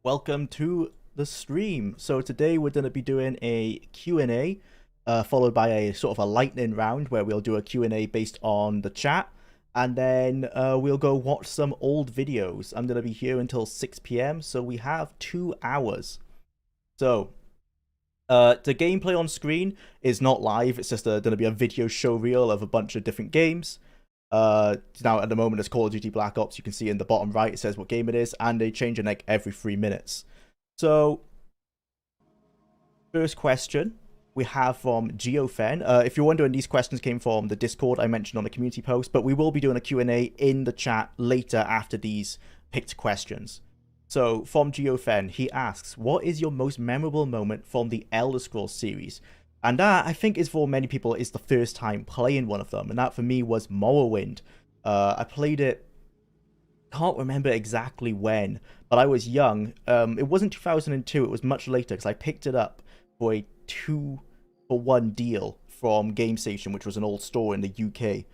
Welcome to the stream. So today we're going to be doing a Q&A, followed by a sort of a lightning round where we'll do a Q&A based on the chat, and then we'll go watch some old videos. I'm going to be here until 6 p.m, so we have 2 hours. So the gameplay on screen is not live. It's just going to be a video show reel of a bunch of different games. Now at the moment it's Call of Duty Black Ops. You can see in the bottom right it says what game it is, and they change it like every 3 minutes. So first question we have from Geofen. If you're wondering, these questions came from the Discord I mentioned on the community post, but we will be doing a Q&A in the chat later after these picked questions. So from Geofen, he asks, what is your most memorable moment from the Elder Scrolls series? And that, I think, is for many people, is the first time playing one of them. And that, for me, was Morrowind. I played it, can't remember exactly when, but I was young. It wasn't 2002, it was much later, because I picked it up for a 2-for-1 deal from GameStation, which was an old store in the UK.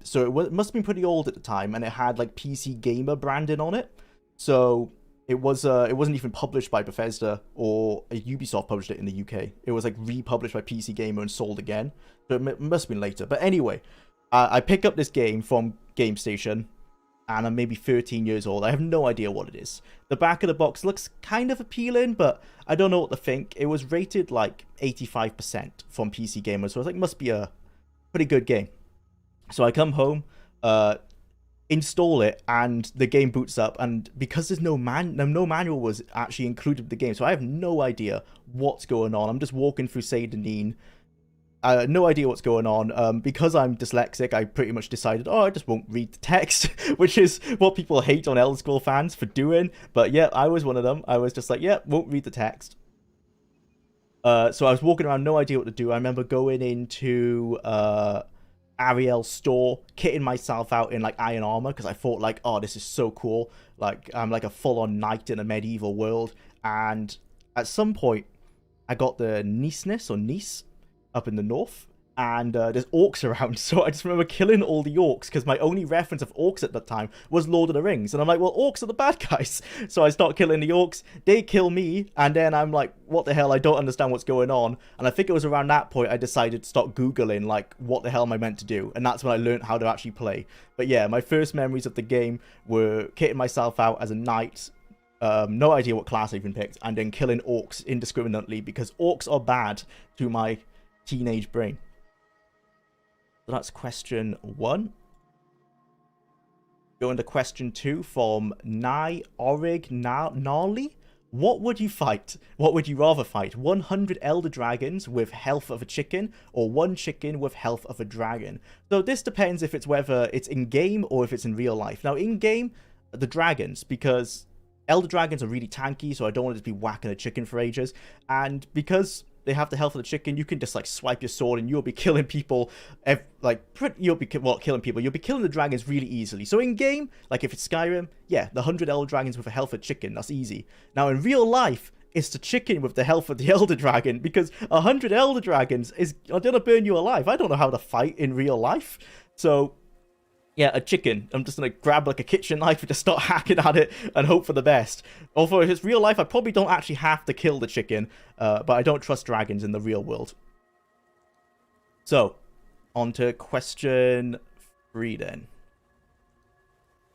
So it must have been pretty old at the time, and it had, like, PC Gamer branding on it. So it wasn't even published by Bethesda, or Ubisoft published it in the UK. It was like republished by PC Gamer and sold again. So it must have been later. But anyway, I pick up this game from GameStation, and I'm maybe 13 years old. I have no idea what it is. The back of the box looks kind of appealing, but I don't know what to think. It was rated like 85% from PC Gamer, so I was like, must be a pretty good game. So I come home, install it, and the game boots up, and because there's no manual was actually included in the game, so I have no idea what's going on. I'm just walking through Seydenine, no idea what's going on. Because I'm dyslexic, I pretty much decided, I just won't read the text, which is what people hate on Elder Scrolls fans for doing. But yeah, I was one of them. I was just like, yeah, won't read the text. So I was walking around, no idea what to do. I remember going into Ariel's store, kitting myself out in like iron armor, because I thought like, oh, this is so cool, like I'm like a full-on knight in a medieval world. And at some point I got the niece up in the north, and there's orcs around, so I just remember killing all the orcs, because my only reference of orcs at that time was Lord of the Rings, and I'm like, well, orcs are the bad guys. So I start killing the orcs, they kill me, and then I'm like, what the hell, I don't understand what's going on. And I think it was around that point I decided to start googling like, what the hell am I meant to do, and that's when I learned how to actually play. But yeah, my first memories of the game were kitting myself out as a knight, no idea what class I even picked, and then killing orcs indiscriminately, because orcs are bad to my teenage brain. So that's question 1. Going to question 2 from Gnarly. What would you fight? What would you rather fight? 100 elder dragons with health of a chicken, or 1 chicken with health of a dragon? So this depends if it's whether it's in-game or if it's in real life. Now, in-game, the dragons, because elder dragons are really tanky, so I don't want to just be whacking a chicken for ages. And because they have the health of the chicken, you can just like swipe your sword and you'll be killing people, you'll be killing the dragons really easily. So in game, like if it's Skyrim, yeah, the 100 elder dragons with a health of chicken, that's easy. Now in real life, it's the chicken with the health of the elder dragon, because 100 elder dragons are gonna burn you alive. I don't know how to fight in real life. So yeah, a chicken. I'm just gonna grab like a kitchen knife and just start hacking at it and hope for the best. Although if it's real life, I probably don't actually have to kill the chicken, but I don't trust dragons in the real world. So, on to question 3 then.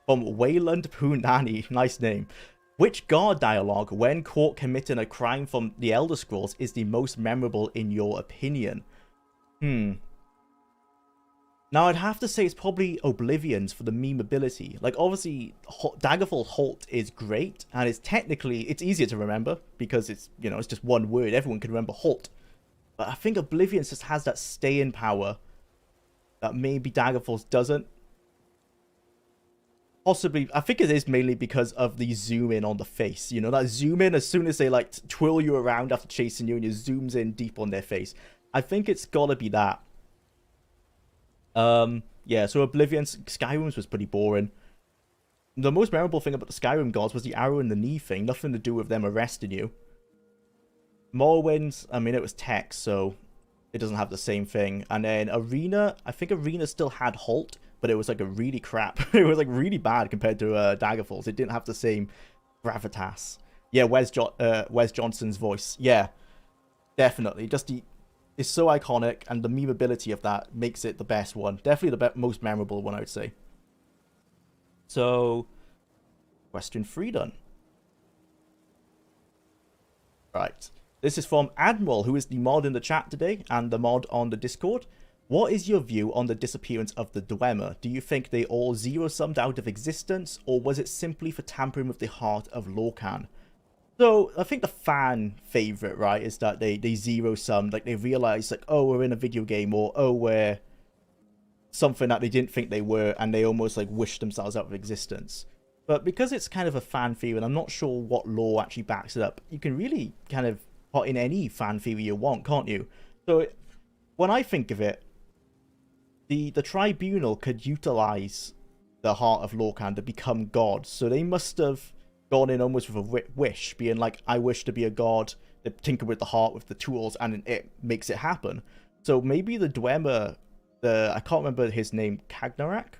From Wayland Poonani, nice name. Which guard dialogue, when caught committing a crime from the Elder Scrolls, is the most memorable in your opinion? Now, I'd have to say it's probably Oblivion's for the memeability. Like, obviously, Daggerfall Halt is great, and it's easier to remember, because it's, you know, it's just one word. Everyone can remember Halt. But I think Oblivion's just has that staying power that maybe Daggerfall's doesn't. Possibly, I think it is mainly because of the zoom in on the face. You know, that zoom in as soon as they, like, twirl you around after chasing you, and you zooms in deep on their face. I think it's gotta be that. Yeah, so Skyrim's was pretty boring. The most memorable thing about the Skyrim gods was the arrow in the knee thing, nothing to do with them arresting you. Morrowind's, I mean, it was text, so it doesn't have the same thing. And then Arena, I think Arena still had Halt, but it was like a really crap, it was like really bad compared to Daggerfall's. It didn't have the same Gravitas. Yeah, Wes Johnson's voice. Yeah, definitely. Just it's so iconic, and the memeability of that makes it the best one. Definitely the most memorable one, I would say. So, question 3 done. Right. This is from Admiral, who is the mod in the chat today and the mod on the Discord. What is your view on the disappearance of the Dwemer? Do you think they all zero-summed out of existence, or was it simply for tampering with the heart of Lorcan? So, I think the fan favorite, right, is that they zero-summed, like, they realized, like, oh, we're in a video game, or, oh, we're something that they didn't think they were, and they almost, like, wished themselves out of existence. But because it's kind of a fan theory, and I'm not sure what lore actually backs it up, you can really kind of put in any fan theory you want, can't you? So, when I think of it, the Tribunal could utilize the heart of Lorcan to become gods, so they must have gone in almost with a wish, being like, I wish to be a god, they tinker with the heart with the tools, and it makes it happen. So maybe the Dwemer, I can't remember his name, Kagnarak?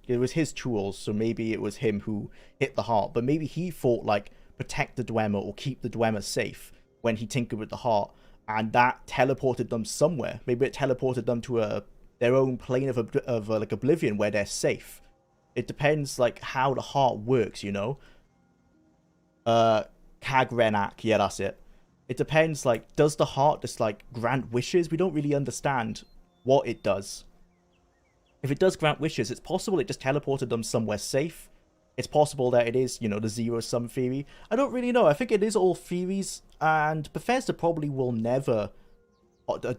It was his tools, so maybe it was him who hit the heart, but maybe he thought, like, protect the Dwemer or keep the Dwemer safe when he tinkered with the heart, and that teleported them somewhere. Maybe it teleported them to their own plane of like, oblivion where they're safe. It depends, like, how the heart works, you know? Kagrenak, yeah, that's it. It depends, like, does the heart just, like, grant wishes? We don't really understand what it does. If it does grant wishes, it's possible it just teleported them somewhere safe. It's possible that it is, you know, the zero-sum theory. I don't really know. I think it is all theories, and Bethesda probably will never the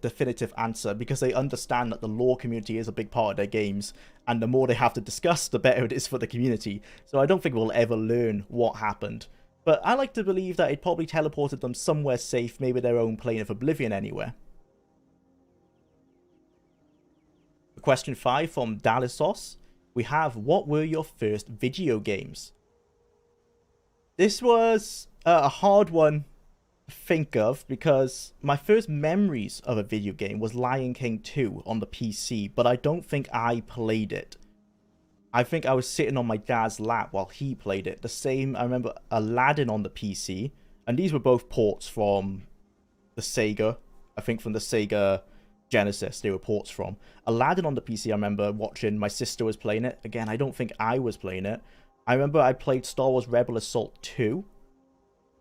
definitive answer, because they understand that the lore community is a big part of their games, and the more they have to discuss, the better it is for the community. So I don't think we'll ever learn what happened. But I like to believe that it probably teleported them somewhere safe, maybe their own plane of oblivion anywhere. Question 5 from Dalisos. We have, what were your first video games? This was a hard one to think of, because my first memories of a video game was Lion King 2 on the PC, but I don't think I played it. I think I was sitting on my dad's lap while he played it. The same, I remember Aladdin on the PC, and these were both ports from the Sega. I think from the Sega Genesis they were ports from. Aladdin on the PC, I remember watching, my sister was playing it. Again, I don't think I was playing it. I remember I played Star Wars Rebel Assault 2.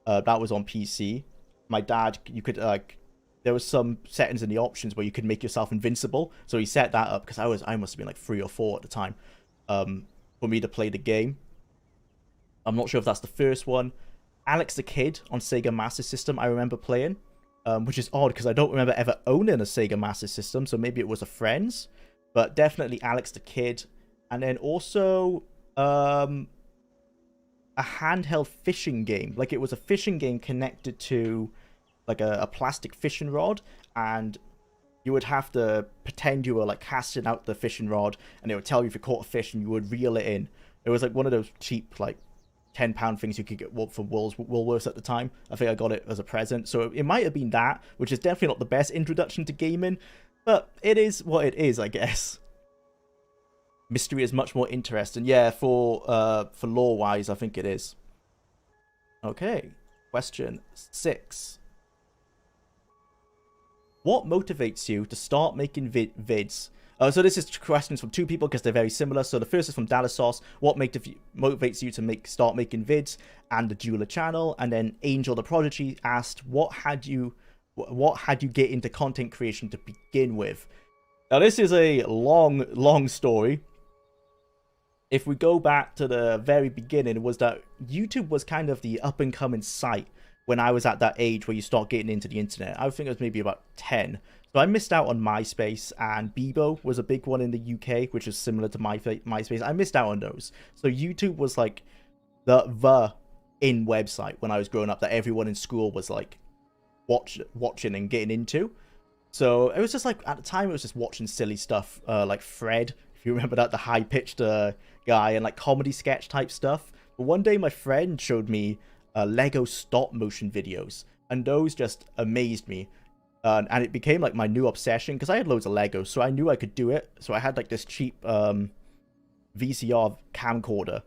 That was on PC. My dad, you could, there was some settings in the options where you could make yourself invincible. So he set that up, because I must have been like 3 or 4 at the time, for me to play the game. I'm not sure if that's the first one. Alex the Kid on Sega Master System, I remember playing. Which is odd, because I don't remember ever owning a Sega Master System, so maybe it was a friend's. But definitely Alex the Kid. And then also a handheld fishing game. Like, it was a fishing game connected to like a plastic fishing rod, and you would have to pretend you were like casting out the fishing rod, and it would tell you if you caught a fish, and you would reel it in. It was like one of those cheap, like, £10 things you could get from Woolworths at the time. I think I got it as a present. So it might have been that, which is definitely not the best introduction to gaming, but it is what it is, I guess. Mystery is much more interesting. Yeah, for lore-wise, I think it is. Okay, question 6. What motivates you to start making vids? So this is questions from 2 people, because they're very similar. So the first is from Dalisos. What motivates you to start making vids? And the Jwlar channel. And then Angel the Prodigy asked, what had you get into content creation to begin with? Now this is a long story. If we go back to the very beginning, it was that YouTube was kind of the up and coming site when I was at that age where you start getting into the internet. I think it was maybe about 10. So I missed out on MySpace, and Bebo was a big one in the UK, which is similar to MySpace. I missed out on those. So YouTube was like the in website when I was growing up that everyone in school was like watching and getting into. So it was just like, at the time, it was just watching silly stuff like Fred, if you remember that, the high-pitched guy, and like comedy sketch type stuff. But one day my friend showed me Lego stop motion videos, and those just amazed me. And it became like my new obsession, because I had loads of Legos, so I knew I could do it. So I had like this cheap VCR camcorder,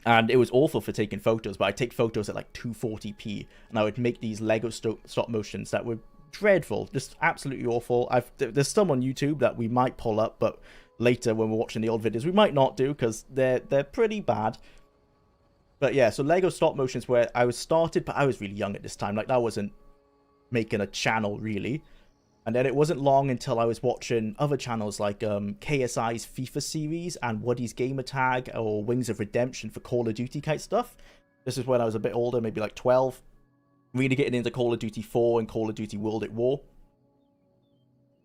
And it was awful for taking photos, but I'd take photos at like 240p, and I would make these Lego stop motions that were dreadful, just absolutely awful. There's some on YouTube that we might pull up, but later when we're watching the old videos, we might not do because they're pretty bad. But yeah, so Lego stop motions where I was started, but I was really young at this time. Like, that wasn't making a channel really. And then it wasn't long until I was watching other channels like KSI's FIFA series and Woody's Gamertag or Wings of Redemption for Call of Duty kind of stuff. This is when I was a bit older, maybe like 12. Really getting into Call of Duty 4 and Call of Duty World at War.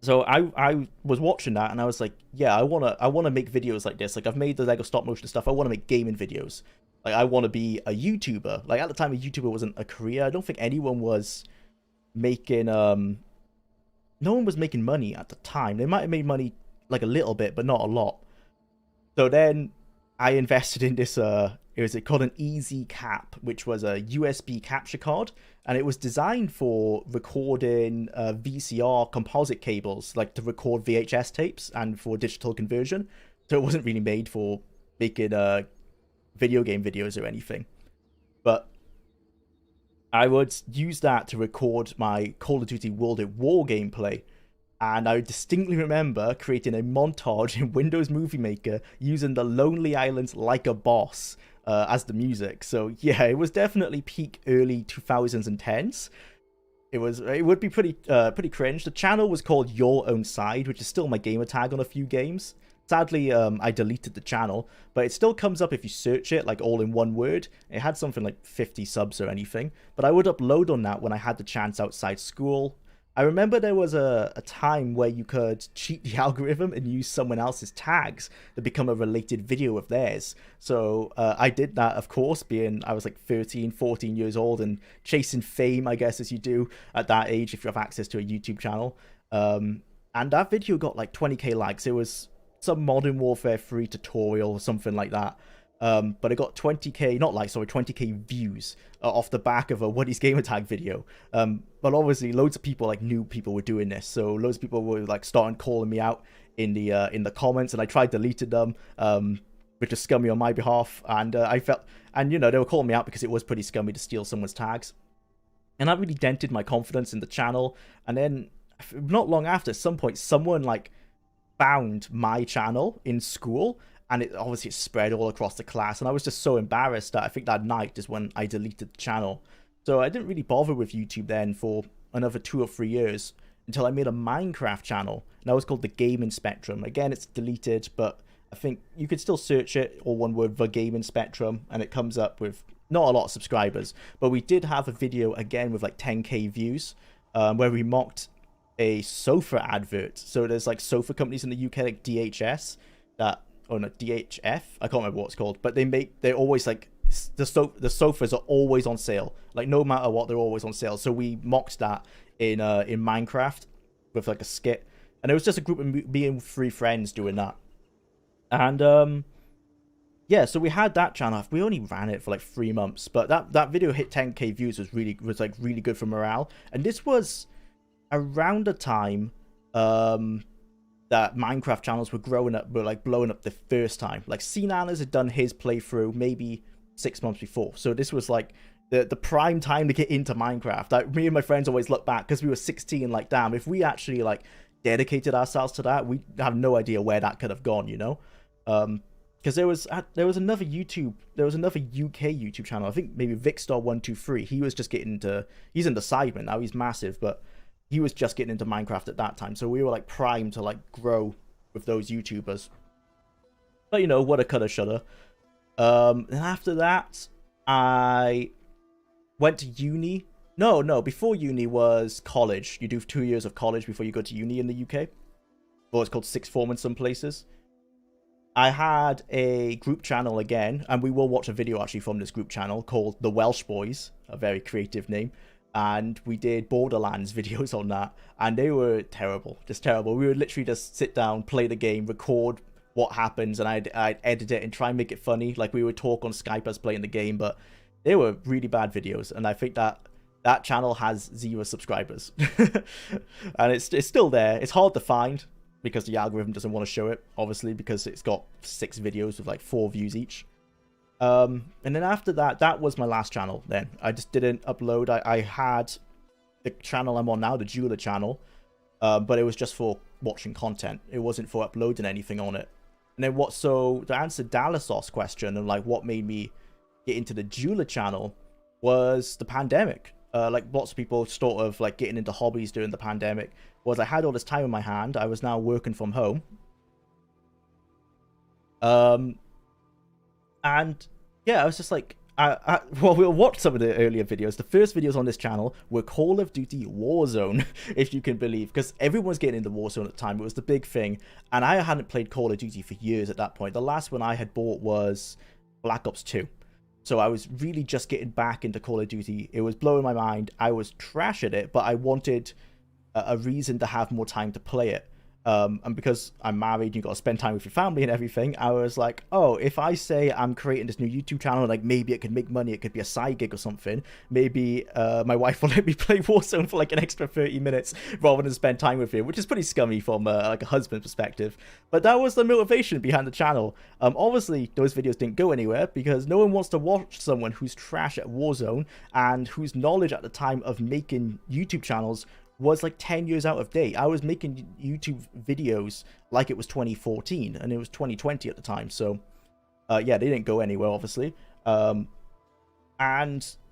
So I was watching that and I was like, yeah, I wanna make videos like this. Like, I've made the Lego stop motion stuff. I want to make gaming videos. Like, I want to be a YouTuber. Like, at the time, a YouTuber wasn't a career. I don't think anyone was making no one was making money at the time. They might have made money like a little bit, but not a lot. So then I invested in this, it was called an Easy Cap, which was a USB capture card. And it was designed for recording VCR composite cables, like to record VHS tapes and for digital conversion. So it wasn't really made for making video game videos or anything. But I would use that to record my Call of Duty World at War gameplay, and I distinctly remember creating a montage in Windows Movie Maker using the Lonely Island's Like a Boss as the music. So yeah, it was definitely peak early 2010s. It would be pretty cringe. The channel was called Your Own Side, which is still my gamer tag on a few games. Sadly, I deleted the channel, but it still comes up if you search it, like all in one word. It had something like 50 subs or anything, but I would upload on that when I had the chance outside school. I remember there was a time where you could cheat the algorithm and use someone else's tags to become a related video of theirs. So I did that, of course, being I was like 13, 14 years old and chasing fame, I guess, as you do at that age if you have access to a YouTube channel. And that video got like 20k likes. It was some Modern Warfare 3 tutorial or something like that. But it got 20k, not like, sorry, 20k views off the back of a Woody's Gamertag video. But obviously loads of people, like new people, were doing this. So loads of people were like starting calling me out in the comments, and I tried deleting them, which is scummy on my behalf. And I felt, and you know, they were calling me out because it was pretty scummy to steal someone's tags. And that really dented my confidence in the channel. And then not long after, at some point, someone like found my channel in school, and it obviously spread all across the class, and I was just so embarrassed that I think that night is when I deleted the channel. So I didn't really bother with YouTube then for another 2 or 3 years until I made a Minecraft channel, and that was called The Gaming Spectrum. Again, it's deleted, but I think you could still search it, all one word, The Gaming Spectrum, and it comes up with not a lot of subscribers. But we did have a video again with like 10k views, where we mocked a sofa advert. So there's like sofa companies in the UK like DHS that, or no, DHF, I can't remember what it's called, but they're always like, the sofas are always on sale, like no matter what, they're always on sale. So we mocked that in Minecraft with like a skit, and it was just a group of me and 3 friends doing that. And yeah, so we had that channel. We only ran it for like 3 months, but that video hit 10k views, was really good for morale. And this was around the time that Minecraft channels were blowing up the first time. Like C-Nanners had done his playthrough maybe 6 months before, so this was like the prime time to get into Minecraft. Like, me and my friends always look back because we were 16, like, damn, if we actually like dedicated ourselves to that, we have no idea where that could have gone, you know. Because there was another UK YouTube channel, I think maybe Vicstar123. He was just getting into, he's into Sidemen now, he's massive, but he was just getting into Minecraft at that time. So we were like primed to like grow with those YouTubers. But you know, woulda, coulda, shoulda. And after that, I went to uni. No, before uni was college. You do 2 years of college before you go to uni in the UK. Or it's called sixth form in some places. I had a group channel again, and we will watch a video actually from this group channel called The Welsh Boys, a very creative name. And we did Borderlands videos on that, and they were terrible, just terrible. We would literally just sit down, play the game, record what happens, and I'd edit it and try and make it funny. Like, we would talk on Skype as playing the game, but they were really bad videos, and I think that channel has 0 subscribers. And it's still there. It's hard to find because the algorithm doesn't want to show it, obviously, because it's got 6 videos with like 4 views each. And then after that, that was my last channel. Then I just didn't upload. I had the channel I'm on now, the Jwlar channel, but it was just for watching content. It wasn't for uploading anything on it. And then what? So to answer Dalasos's question and like what made me get into the Jwlar channel was the pandemic. Like lots of people sort of like getting into hobbies during the pandemic. Was I had all this time in my hand. I was now working from home. And yeah, I was just like, well, we'll watch some of the earlier videos. The first videos on this channel were Call of Duty Warzone, if you can believe, because everyone was getting into Warzone at the time. It was the big thing, and I hadn't played Call of Duty for years at that point. The last one I had bought was Black Ops 2. So I was really just getting back into Call of Duty. It was blowing my mind. I was trash at it, but I wanted a reason to have more time to play it. And because I'm married, you got to spend time with your family and everything, I was like, oh, if I say I'm creating this new YouTube channel, like maybe it could make money, it could be a side gig or something, maybe my wife will let me play Warzone for like an extra 30 minutes rather than spend time with you, which is pretty scummy from like a husband perspective. But that was the motivation behind the channel. Obviously, those videos didn't go anywhere because no one wants to watch someone who's trash at Warzone and whose knowledge at the time of making YouTube channels was like 10 years out of date. I was making YouTube videos like it was 2014 and it was 2020 at the time. So yeah, they didn't go anywhere, obviously. And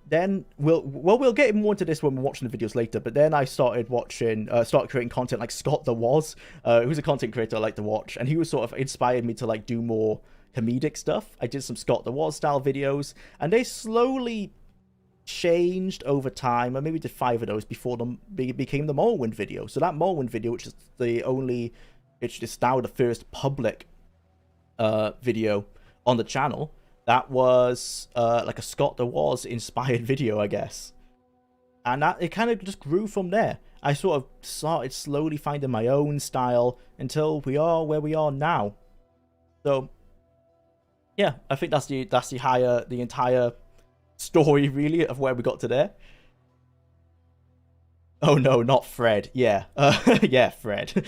then we'll get more into this when we're watching the videos later. But then I started watching, started creating content like Scott the Was, who's a content creator I like to watch, and he was sort of inspired me to like do more comedic stuff. I did some Scott the Was style videos, and they slowly changed over time. I maybe did 5 of those before they became the Morrowind video. So that Morrowind video, which is the only, it's just now the first public video on the channel, that was like a Scott the Was inspired video, I guess. And that it kind of just grew from there. I sort of started slowly finding my own style until we are where we are now. So yeah, I think that's the entire story really of where we got to there. Oh no, not Fred. Yeah, yeah, Fred,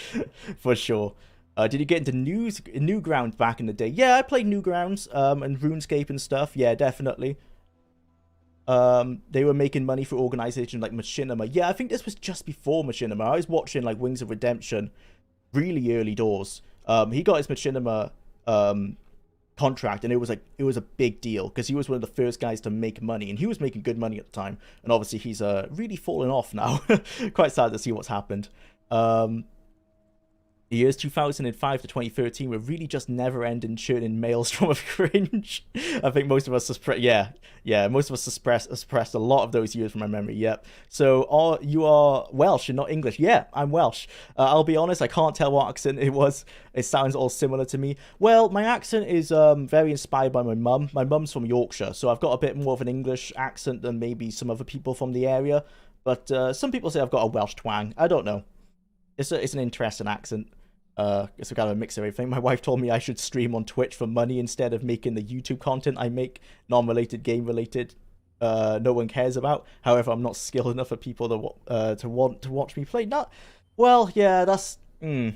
for sure. Did you get into Newgrounds back in the day? Yeah, I played Newgrounds and RuneScape and stuff. Yeah, definitely. They were making money for organizations like Machinima. Yeah, I think this was just before Machinima. I was watching like Wings of Redemption really early doors. He got his Machinima contract, and it was a big deal because he was one of the first guys to make money, and he was making good money at the time. And obviously he's really fallen off now. Quite sad to see what's happened. The years 2005 to 2013 were really just never-ending churning mails from a cringe. I think most of us most of us suppressed a lot of those years from my memory. Yep. So you are Welsh and not English. Yeah, I'm Welsh. I'll be honest, I can't tell what accent it was. It sounds all similar to me. Well, my accent is very inspired by my mum. My mum's from Yorkshire, so I've got a bit more of an English accent than maybe some other people from the area. But some people say I've got a Welsh twang. I don't know. It's an interesting accent. It's a kind of a mix of everything. My wife told me I should stream on Twitch for money instead of making the YouTube content I make, non-related, game-related, no one cares about. However, I'm not skilled enough for people to want to watch me play. Not well, yeah, that's yeah,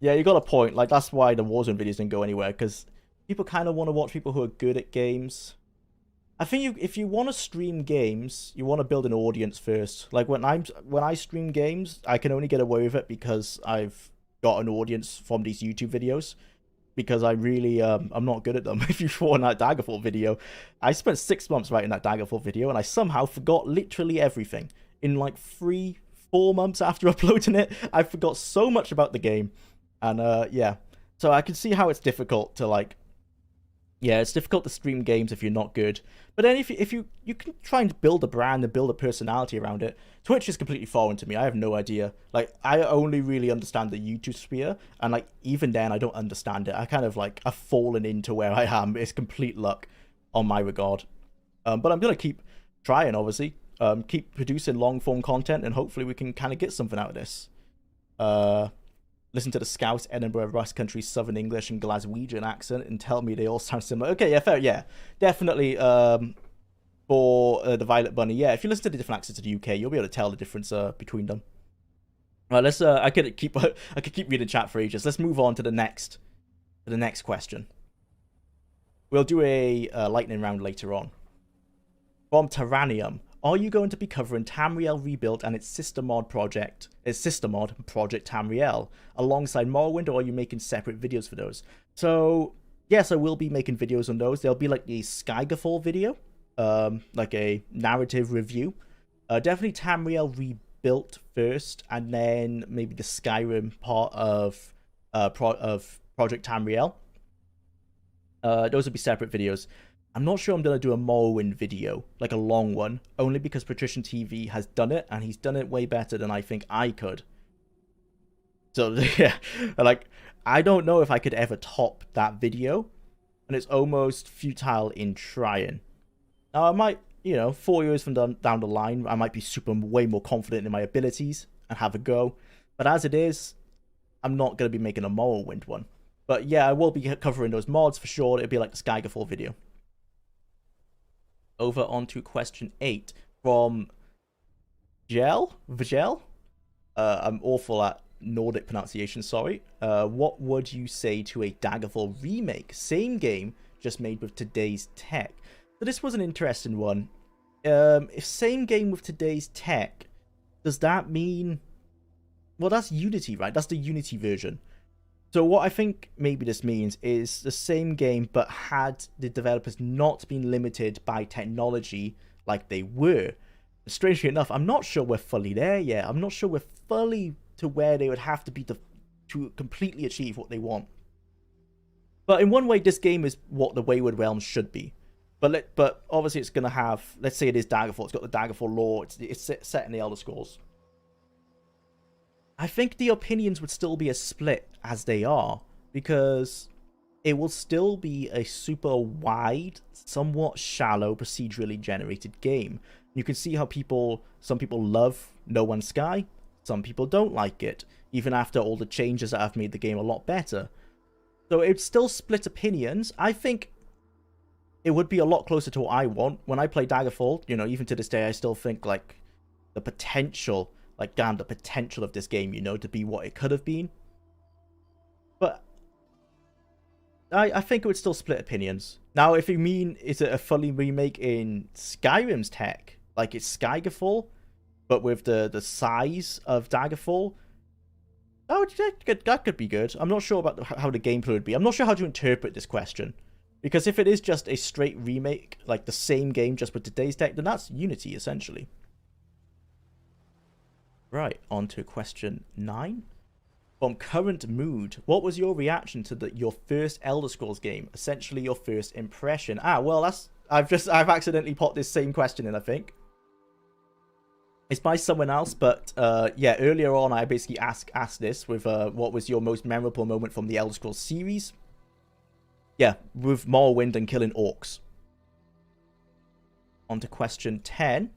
you got a point. Like that's why the Warzone videos didn't go anywhere, because people kind of want to watch people who are good at games. I think if you want to stream games, you want to build an audience first. Like when I stream games, I can only get away with it because I've got an audience from these YouTube videos, because I really I'm not good at them. If you saw that Daggerfall video, I spent 6 months writing that Daggerfall video, and I somehow forgot literally everything in like 3-4 months after uploading it. I forgot so much about the game, and yeah, so I can see how it's difficult to like, yeah, it's difficult to stream games if you're not good. But then if you can try and build a brand and build a personality around it. Twitch is completely foreign to me. I have no idea. Like, I only really understand the YouTube sphere, and like even then I don't understand it. I kind of like I've fallen into where I am. It's complete luck on my regard. But I'm gonna keep trying, obviously. Keep producing long form content, and hopefully we can kind of get something out of this. Listen to the Scouse, Edinburgh, West Country, Southern English, and Glaswegian accent and tell me they all sound similar. Okay, yeah, fair, yeah. Definitely for the Violet Bunny, yeah, if you listen to the different accents of the UK, you'll be able to tell the difference between them. Right, let's, I could keep reading chat for ages. Let's move on to the next question. We'll do a lightning round later on. From Tyrannium, are you going to be covering Tamriel Rebuilt and its sister mod Project Tamriel, alongside Morrowind, or are you making separate videos for those? So, yes, I will be making videos on those. There'll be like the Skygerfall video, like a narrative review. Definitely Tamriel Rebuilt first, and then maybe the Skyrim part of Project Tamriel. Those will be separate videos. I'm not sure I'm going to do a Morrowind video, like a long one, only because Patrician TV has done it, and he's done it way better than I think I could. So, yeah, like, I don't know if I could ever top that video, and it's almost futile in trying. Now, I might, 4 years from down the line, I might be way more confident in my abilities and have a go. But as it is, I'm not going to be making a Morrowind one. But yeah, I will be covering those mods for sure. It'll be like the Skygerfall video. Over on to question 8 from Vgel. I'm awful at Nordic pronunciation, sorry. What would you say to a Daggerfall remake? Same game, just made with today's tech. So this was an interesting one. If same game with today's tech, does that mean... Well, that's Unity, right? That's the Unity version. So what I think maybe this means is the same game, but had the developers not been limited by technology like they were. Strangely enough, I'm not sure we're fully there yet. I'm not sure we're fully to where they would have to be to completely achieve what they want. But in one way, this game is what the Wayward Realms should be. But obviously it's going to have, let's say it is Daggerfall. It's got the Daggerfall lore. It's set in the Elder Scrolls. I think the opinions would still be as split as they are, because it will still be a super wide, somewhat shallow, procedurally generated game. You can see how some people love No Man's Sky, some people don't like it, even after all the changes that have made the game a lot better. So it's still split opinions. I think it would be a lot closer to what I want. When I play Daggerfall, even to this day, I still think, like, the potential... Like, damn, the potential of this game, to be what it could have been. But I think it would still split opinions. Now, if you mean, is it a fully remake in Skyrim's tech? Like, it's Skygerfall, but with the size of Daggerfall? Oh, that could be good. I'm not sure about how the gameplay would be. I'm not sure how to interpret this question. Because if it is just a straight remake, like the same game just with today's tech, then that's Unity, essentially. Right, on to question 9. From Current Mood, what was your reaction to your first Elder Scrolls game? Essentially, your first impression. Well, I've accidentally popped this same question in, I think. It's by someone else, but yeah, earlier on, I basically asked this with what was your most memorable moment from the Elder Scrolls series? Yeah, with Morrowind and killing orcs. On to question 10.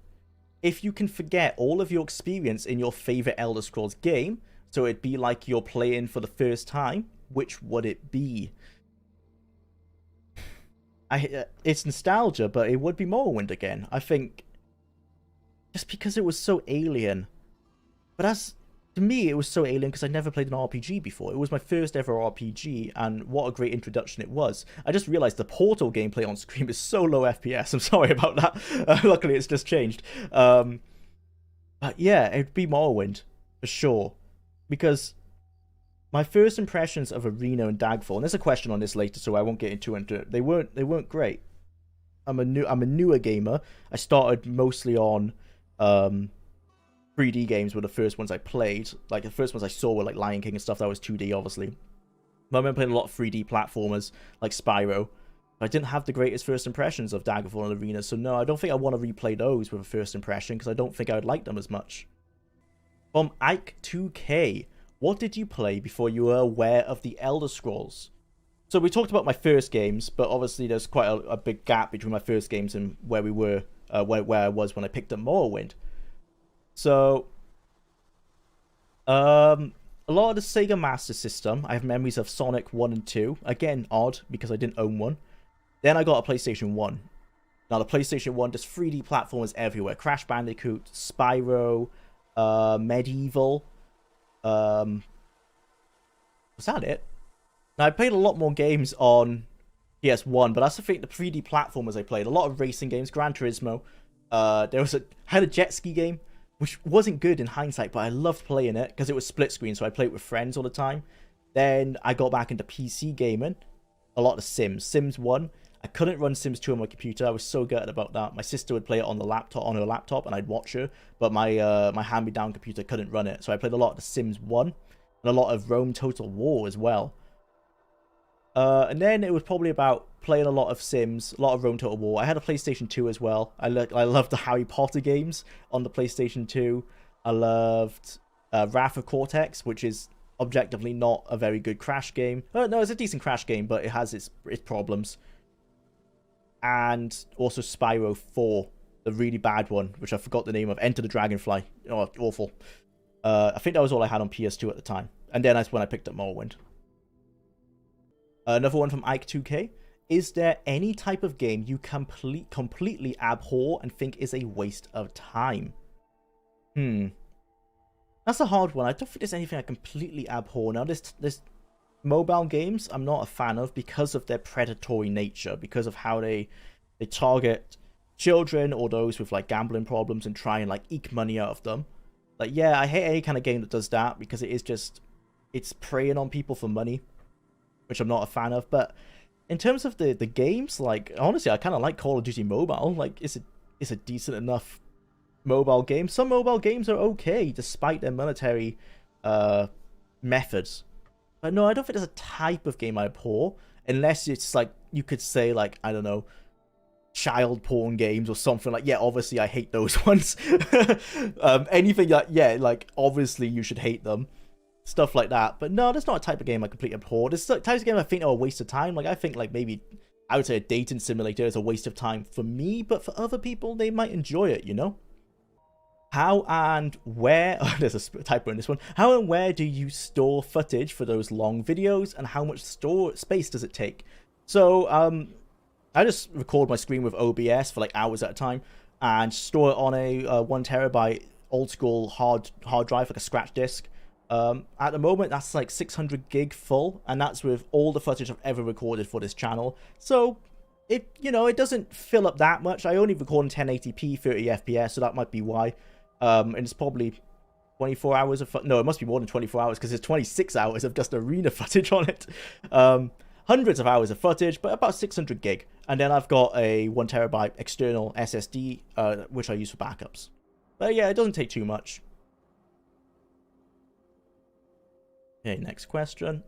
If you can forget all of your experience in your favorite Elder Scrolls game, so it'd be like you're playing for the first time, which would it be? It's nostalgia, but it would be Morrowind again. I think just because it was so alien. But to me, it was so alien because I never played an RPG before. It was my first ever RPG, and what a great introduction it was. I just realized the Portal gameplay on screen is so low FPS. I'm sorry about that. Luckily, it's just changed. But yeah, it'd be Morrowind, for sure. Because my first impressions of Arena and Daggerfall, and there's a question on this later, so I won't get into it. They weren't great. I'm a newer gamer. I started mostly on 3D games were the first ones I played. Like, the first ones I saw were like Lion King and stuff. That was 2D, obviously. But I remember playing a lot of 3D platformers, like Spyro. I didn't have the greatest first impressions of Daggerfall and Arena, so no, I don't think I want to replay those with a first impression, because I don't think I would like them as much. From Ike2K, what did you play before you were aware of the Elder Scrolls? So we talked about my first games, but obviously there's quite a big gap between my first games and where we were, where I was when I picked up Morrowind. So, a lot of the Sega Master System, I have memories of Sonic 1 and 2. Again, odd, because I didn't own one. Then I got a PlayStation 1. Now, the PlayStation 1, just 3D platformers everywhere. Crash Bandicoot, Spyro, Medieval. Was that it? Now, I played a lot more games on PS1, but that's the thing, the 3D platformers I played. A lot of racing games, Gran Turismo. I had a jet ski game, which wasn't good in hindsight, but I loved playing it because it was split screen, so I played with friends all the time. Then I got back into PC gaming, a lot of Sims. Sims 1, I couldn't run Sims 2 on my computer. I was so gutted about that. My sister would play it on her laptop, and I'd watch her, but my hand-me-down computer couldn't run it. So I played a lot of the Sims 1 and a lot of Rome Total War as well. And then it was probably about playing a lot of Sims, a lot of Rome Total War. I had a PlayStation 2 as well. I loved the Harry Potter games on the PlayStation 2. I loved Wrath of Cortex, which is objectively not a very good Crash game. No, it's a decent Crash game, but it has its problems. And also Spyro 4, the really bad one, which I forgot the name of. Enter the Dragonfly. Oh, awful. I think that was all I had on PS2 at the time. And then that's when I picked up Morrowind. Another one from Ike2K. Is there any type of game you completely abhor and think is a waste of time? That's a hard one. I don't think there's anything I completely abhor. Now, there's mobile games I'm not a fan of because of their predatory nature, because of how they target children or those with like gambling problems and try and like eke money out of them. Like, yeah, I hate any kind of game that does that because it's preying on people for money, which I'm not a fan of. But in terms of the games, like, honestly, I kind of like Call of Duty Mobile. Like, it's a decent enough mobile game. Some mobile games are okay despite their monetary methods. But no, I don't think there's a type of game I abhor, unless it's like, you could say, like, I don't know, child porn games or something. Like, yeah, obviously I hate those ones. Anything like, yeah, like, obviously you should hate them. Stuff like that. But no, that's not a type of game I completely abhor. There's types of game I think are a waste of time. Like, I think, like, maybe I would say a dating simulator is a waste of time for me, but for other people, they might enjoy it, you know? How and where, oh, there's a typo in this one. How and where do you store footage for those long videos, and how much space does it take? So, I just record my screen with OBS for like hours at a time and store it on a 1 terabyte old school hard drive, like a scratch disk. At the moment, that's like 600 gig full, and that's with all the footage I've ever recorded for this channel. So it it doesn't fill up that much. I only record in 1080p 30 fps, so that might be why. And it's probably 24 hours of no, it must be more than 24 hours because there's 26 hours of just arena footage on it. Hundreds of hours of footage, but about 600 gig. And then I've got a 1 terabyte external SSD, which I use for backups. But yeah, it doesn't take too much. Okay, next question.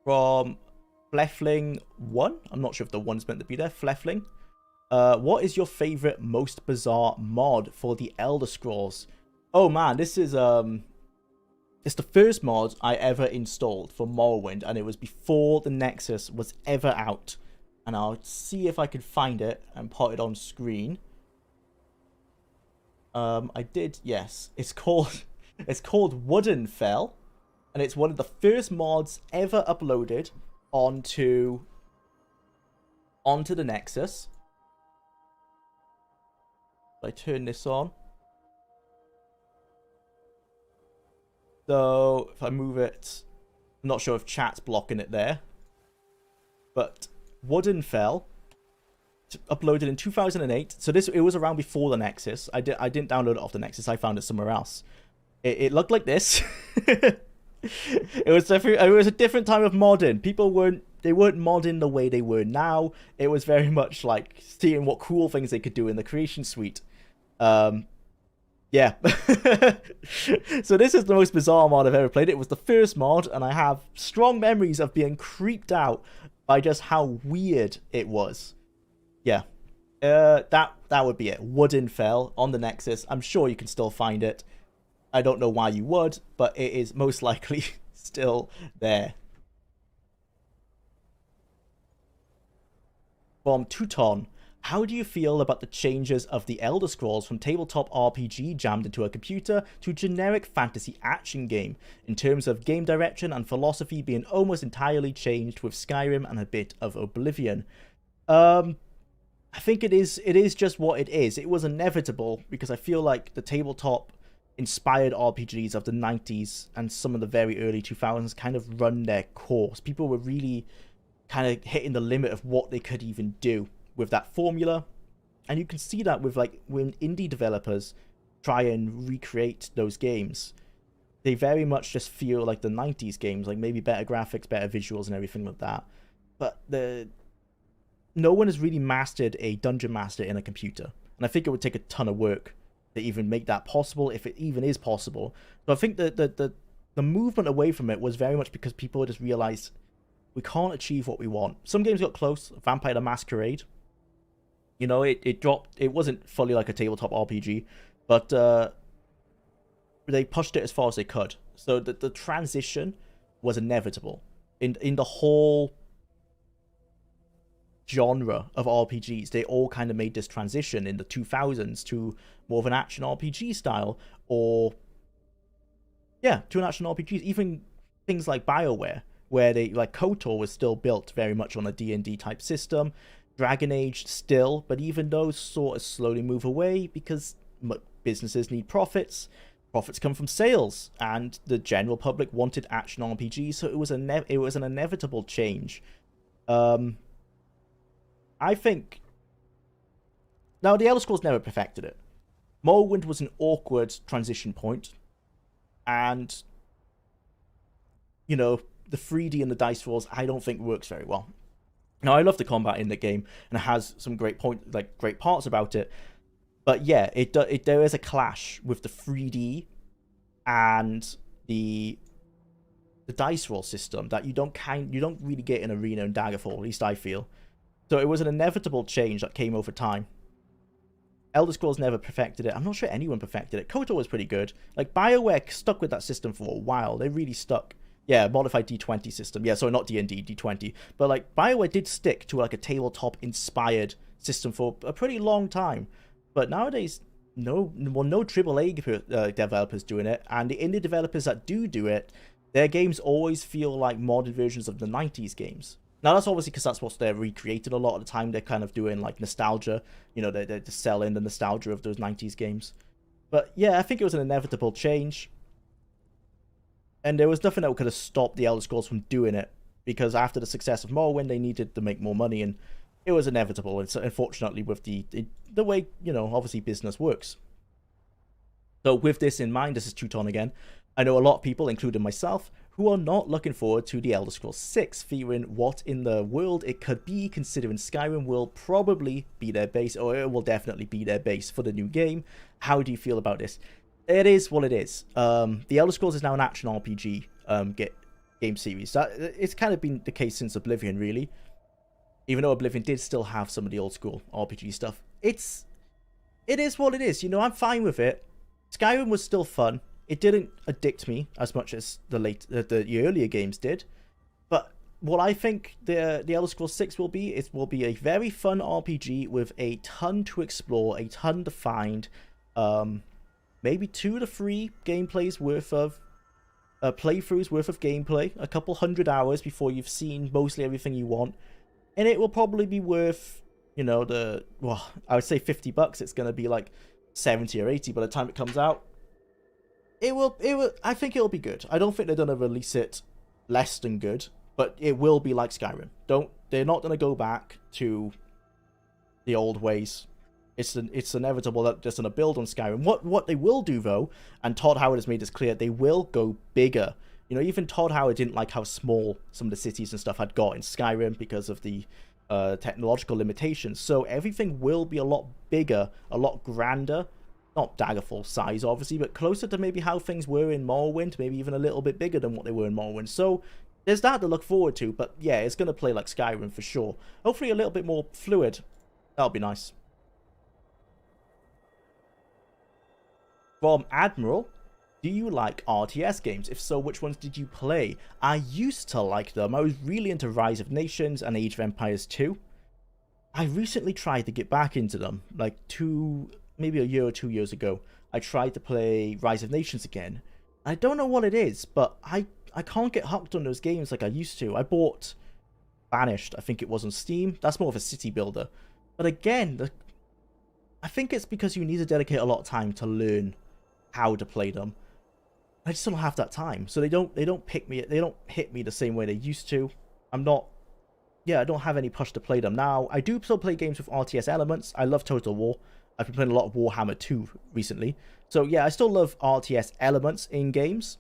From Fleffling1. I'm not sure if the one's meant to be there. Fleffling. What is your favorite, most bizarre mod for the Elder Scrolls? Oh man, this is it's the first mod I ever installed for Morrowind, and it was before the Nexus was ever out. And I'll see if I can find it and put it on screen. I did, yes. It's called Woodenfell, and it's one of the first mods ever uploaded onto the Nexus. If I turn this on. So if I move it, I'm not sure if chat's blocking it there, but Woodenfell uploaded in 2008. So it was around before the Nexus. I didn't download it off the Nexus. I found it somewhere else. It looked like this. It was a different time of modding. People weren't modding the way they were now. It was very much like seeing what cool things they could do in the creation suite. Yeah. So this is the most bizarre mod I've ever played. It was the first mod, and I have strong memories of being creeped out by just how weird it was. Yeah. That would be it. Woodenfell on the Nexus. I'm sure you can still find it. I don't know why you would, but it is most likely still there. From Teuton. How do you feel about the changes of the Elder Scrolls from tabletop RPG jammed into a computer to generic fantasy action game, in terms of game direction and philosophy being almost entirely changed with Skyrim and a bit of Oblivion? I think it is just what it is. It was inevitable because I feel like the tabletop inspired RPGs of the 90s and some of the very early 2000s kind of run their course. People were really kind of hitting the limit of what they could even do with that formula. And you can see that with like when indie developers try and recreate those games, they very much just feel like the 90s games, like maybe better graphics, better visuals and everything like that. But no one has really mastered a dungeon master in a computer. And I think it would take a ton of work to even make that possible, if it even is possible. So I think that the movement away from it was very much because people just realized we can't achieve what we want. Some games got close. Vampire the Masquerade, you know, it dropped. It wasn't fully like a tabletop RPG, but they pushed it as far as they could. So the transition was inevitable in the whole genre of RPGs. They all kind of made this transition in the 2000s to more of an action RPG style, or to an action RPG. Even things like BioWare, where they like KOTOR was still built very much on a D&D type system. Dragon Age still, but even those sort of slowly move away because businesses need profits. Profits come from sales, and the general public wanted action RPGs, so it was an inevitable change. I think now the Elder Scrolls never perfected it. Morrowind was an awkward transition point, and you know, the 3D and the dice rolls I don't think works very well. Now I love the combat in the game, and it has some great parts about it. But yeah, there is a clash with the 3D and the dice roll system that you don't really get in Arena and Daggerfall, at least I feel. So it was an inevitable change that came over time. Elder Scrolls never perfected it. I'm not sure anyone perfected it. KOTOR was pretty good. Like BioWare stuck with that system for a while. They really stuck. Yeah, modified D20 system. Yeah, sorry, not D&D, D20. But like BioWare did stick to like a tabletop inspired system for a pretty long time. But nowadays, no AAA developers doing it, and the indie developers that do it, their games always feel like modern versions of the 90s games. Now that's obviously because that's what they're recreating a lot of the time. They're kind of doing like nostalgia, you know, they're selling the nostalgia of those 90s games. But yeah, I think it was an inevitable change. And there was nothing that could have stopped the Elder Scrolls from doing it, because after the success of Morrowind, they needed to make more money, and it was inevitable. And so, unfortunately, with the way, you know, obviously business works. So with this in mind, this is Teuton again. I know a lot of people, including myself, who are not looking forward to the Elder Scrolls 6, fearing what in the world it could be, considering Skyrim will probably be their base, or it will definitely be their base for the new game. How do you feel about this? It is what it is. The Elder Scrolls is now an action RPG game series. It's kind of been the case since Oblivion, really. Even though Oblivion did still have some of the old school RPG stuff. It is what it is. You know, I'm fine with it. Skyrim was still fun. It didn't addict me as much as the earlier games did. But what I think the Elder Scrolls 6 will be a very fun RPG with a ton to explore, a ton to find. Maybe 2 to 3 gameplays worth of playthroughs worth of gameplay, a couple hundred hours before you've seen mostly everything you want, and it will probably be worth, you know, I would say $50. It's going to be like 70 or 80 by the time it comes out. I think it'll be good. I don't think they're going to release it less than good, but it will be like Skyrim. They're not going to go back to the old ways. It's inevitable that they're just going to build on Skyrim. What they will do, though, and Todd Howard has made this clear, they will go bigger. You know, even Todd Howard didn't like how small some of the cities and stuff had got in Skyrim because of the technological limitations. So everything will be a lot bigger, a lot grander. Not Daggerfall size, obviously, but closer to maybe how things were in Morrowind, maybe even a little bit bigger than what they were in Morrowind. So there's that to look forward to, but yeah, it's going to play like Skyrim for sure. Hopefully a little bit more fluid. That'll be nice. From Admiral, do you like RTS games? If so, which ones did you play? I used to like them. I was really into Rise of Nations and Age of Empires 2. I recently tried to get back into them, like maybe a year or 2 years ago. I tried to play Rise of Nations again. I don't know what it is, but I can't get hooked on those games like I used to. I bought Banished, I think it was on Steam. That's more of a city builder. But again, I think it's because you need to dedicate a lot of time to learn how to play them. I just don't have that time. So they don't pick me, they don't hit me the same way they used to. I'm not, yeah, I don't have any push to play them. Now, I do still play games with RTS elements. I love Total War. I've been playing a lot of Warhammer 2 recently. So yeah, I still love RTS elements in games.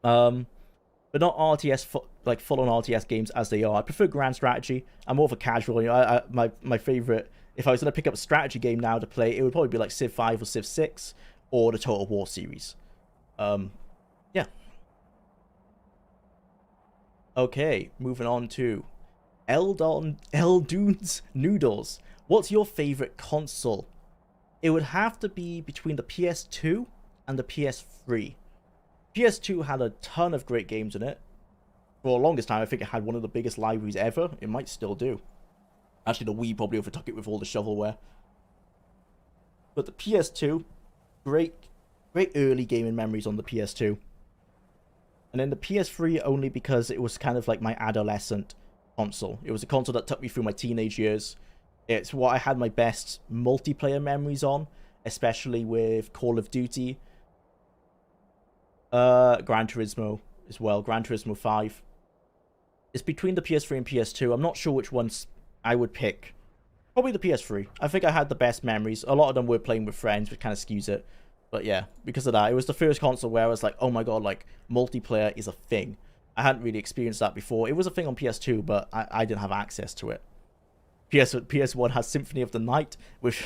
But not RTS, like full-on RTS games as they are. I prefer grand strategy. I'm more of a casual. You know, my favorite, if I was going to pick up a strategy game now to play, it would probably be like Civ 5 or Civ 6 or the Total War series. Yeah. Okay, moving on to Eldoon's Noodles. What's your favorite console? It would have to be between the PS2 and the PS3. PS2 had a ton of great games in it. For the longest time, I think it had one of the biggest libraries ever. It might still do. Actually, the Wii probably overtook it with all the shovelware. But the PS2, great early gaming memories on the PS2. And then the PS3 only because it was kind of like my adolescent console. It was a console that took me through my teenage years. It's what I had my best multiplayer memories on, especially with Call of Duty, Gran Turismo as well, Gran Turismo 5. It's between the PS3 and PS2. I'm not sure which ones I would pick. Probably the PS3. I think I had the best memories. A lot of them were playing with friends, which kind of skews it. But yeah, because of that, it was the first console where I was like, oh my god, like, multiplayer is a thing. I hadn't really experienced that before. It was a thing on PS2, but I didn't have access to it. PS1 has Symphony of the Night, which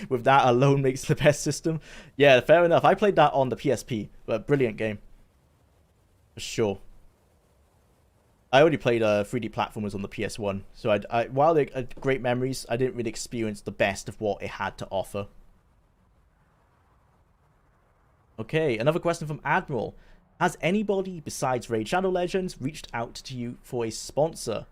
with that alone makes the best system. Yeah, fair enough. I played that on the PSP, but brilliant game. For sure. I only played 3D platformers on the PS1, so while they had great memories, I didn't really experience the best of what it had to offer. Okay, another question from Admiral. Has anybody besides Raid Shadow Legends reached out to you for a sponsor?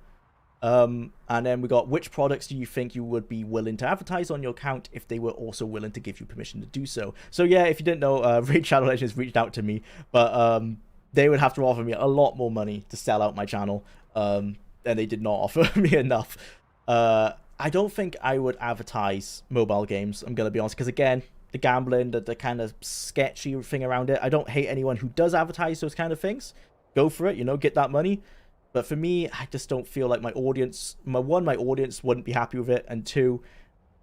And then we got, which products do you think you would be willing to advertise on your account if they were also willing to give you permission to do so? So yeah, if you didn't know, Raid Shadow Legends reached out to me, but they would have to offer me a lot more money to sell out my channel, and they did not offer me enough. I don't think I would advertise mobile games, I'm going to be honest, because again, the gambling, the kind of sketchy thing around it, I don't hate anyone who does advertise those kind of things. Go for it, you know, get that money. But for me, I just don't feel like my audience, my audience wouldn't be happy with it, and two,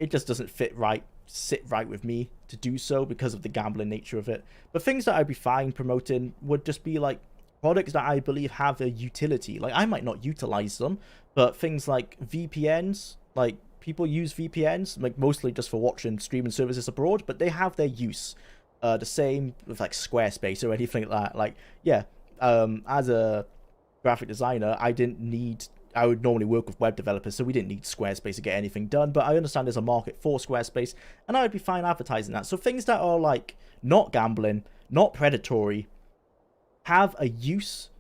it just doesn't sit right with me to do so because of the gambling nature of it. But things that I'd be fine promoting would just be like products that I believe have a utility. Like, I might not utilize them, but things like VPNs, like people use VPNs, like mostly just for watching streaming services abroad, but they have their use. The same with like Squarespace or anything like that. Like, yeah, as a graphic designer, I would normally work with web developers, so we didn't need Squarespace to get anything done, but I understand there's a market for Squarespace, and I would be fine advertising that. So things that are like not gambling, not predatory, have a use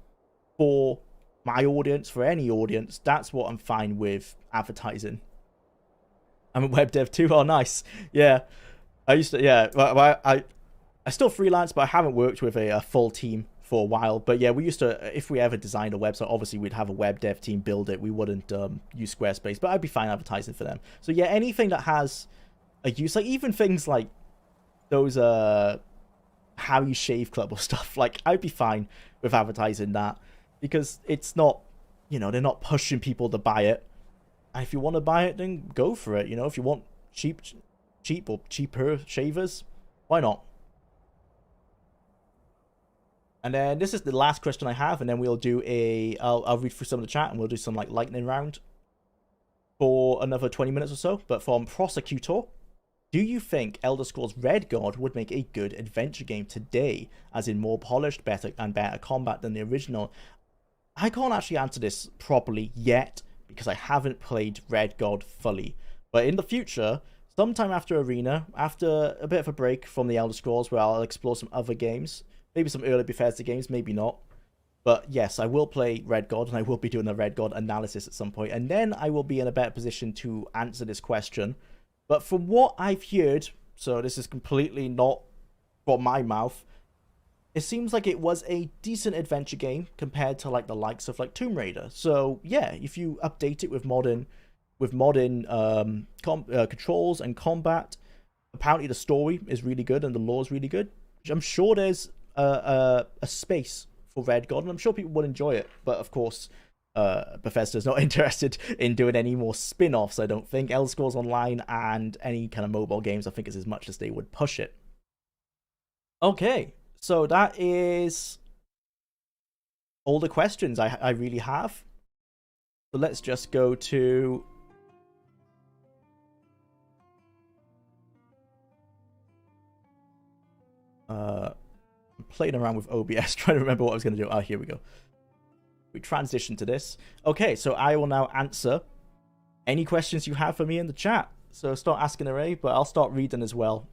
for my audience, for any audience, that's what I'm fine with advertising. I'm a web dev too. Oh, nice. Yeah, I used to. Yeah, well, I still freelance, but I haven't worked with a full team for a while. But yeah, we used to, if we ever designed a website, obviously we'd have a web dev team build it. We wouldn't use Squarespace, but I'd be fine advertising for them. So yeah, anything that has a use, like even things like those How You Shave Club or stuff, like I'd be fine with advertising that, because it's not, you know, they're not pushing people to buy it. And if you want to buy it, then go for it. You know, if you want cheap or cheaper shavers, why not? And then this is the last question I have, and then we'll do I'll read through some of the chat, and we'll do some like lightning round for another 20 minutes or so. But from Prosecutor, do you think Elder Scrolls Red God would make a good adventure game today, as in more polished, better combat than the original? I can't actually answer this properly yet, because I haven't played Red God fully. But in the future, sometime after Arena, after a bit of a break from the Elder Scrolls, where I'll explore some other games, maybe some early Bethesda games, maybe not. But yes, I will play Red God, and I will be doing a Red God analysis at some point, and then I will be in a better position to answer this question. But from what I've heard, so this is completely not from my mouth, it seems like it was a decent adventure game compared to like the likes of like Tomb Raider. So yeah, if you update it with modern controls and combat, apparently the story is really good and the lore is really good. I'm sure there's a space for Red God, and I'm sure people will enjoy it. But of course, Bethesda's not interested in doing any more spin-offs, I don't think. Elder Scrolls Online and any kind of mobile games, I think, is as much as they would push it. Okay, so that is all the questions I really have. So let's just go to... I'm playing around with OBS, trying to remember what I was going to do. Ah, here we go. We transition to this. Okay, so I will now answer any questions you have for me in the chat. So start asking away, but I'll start reading as well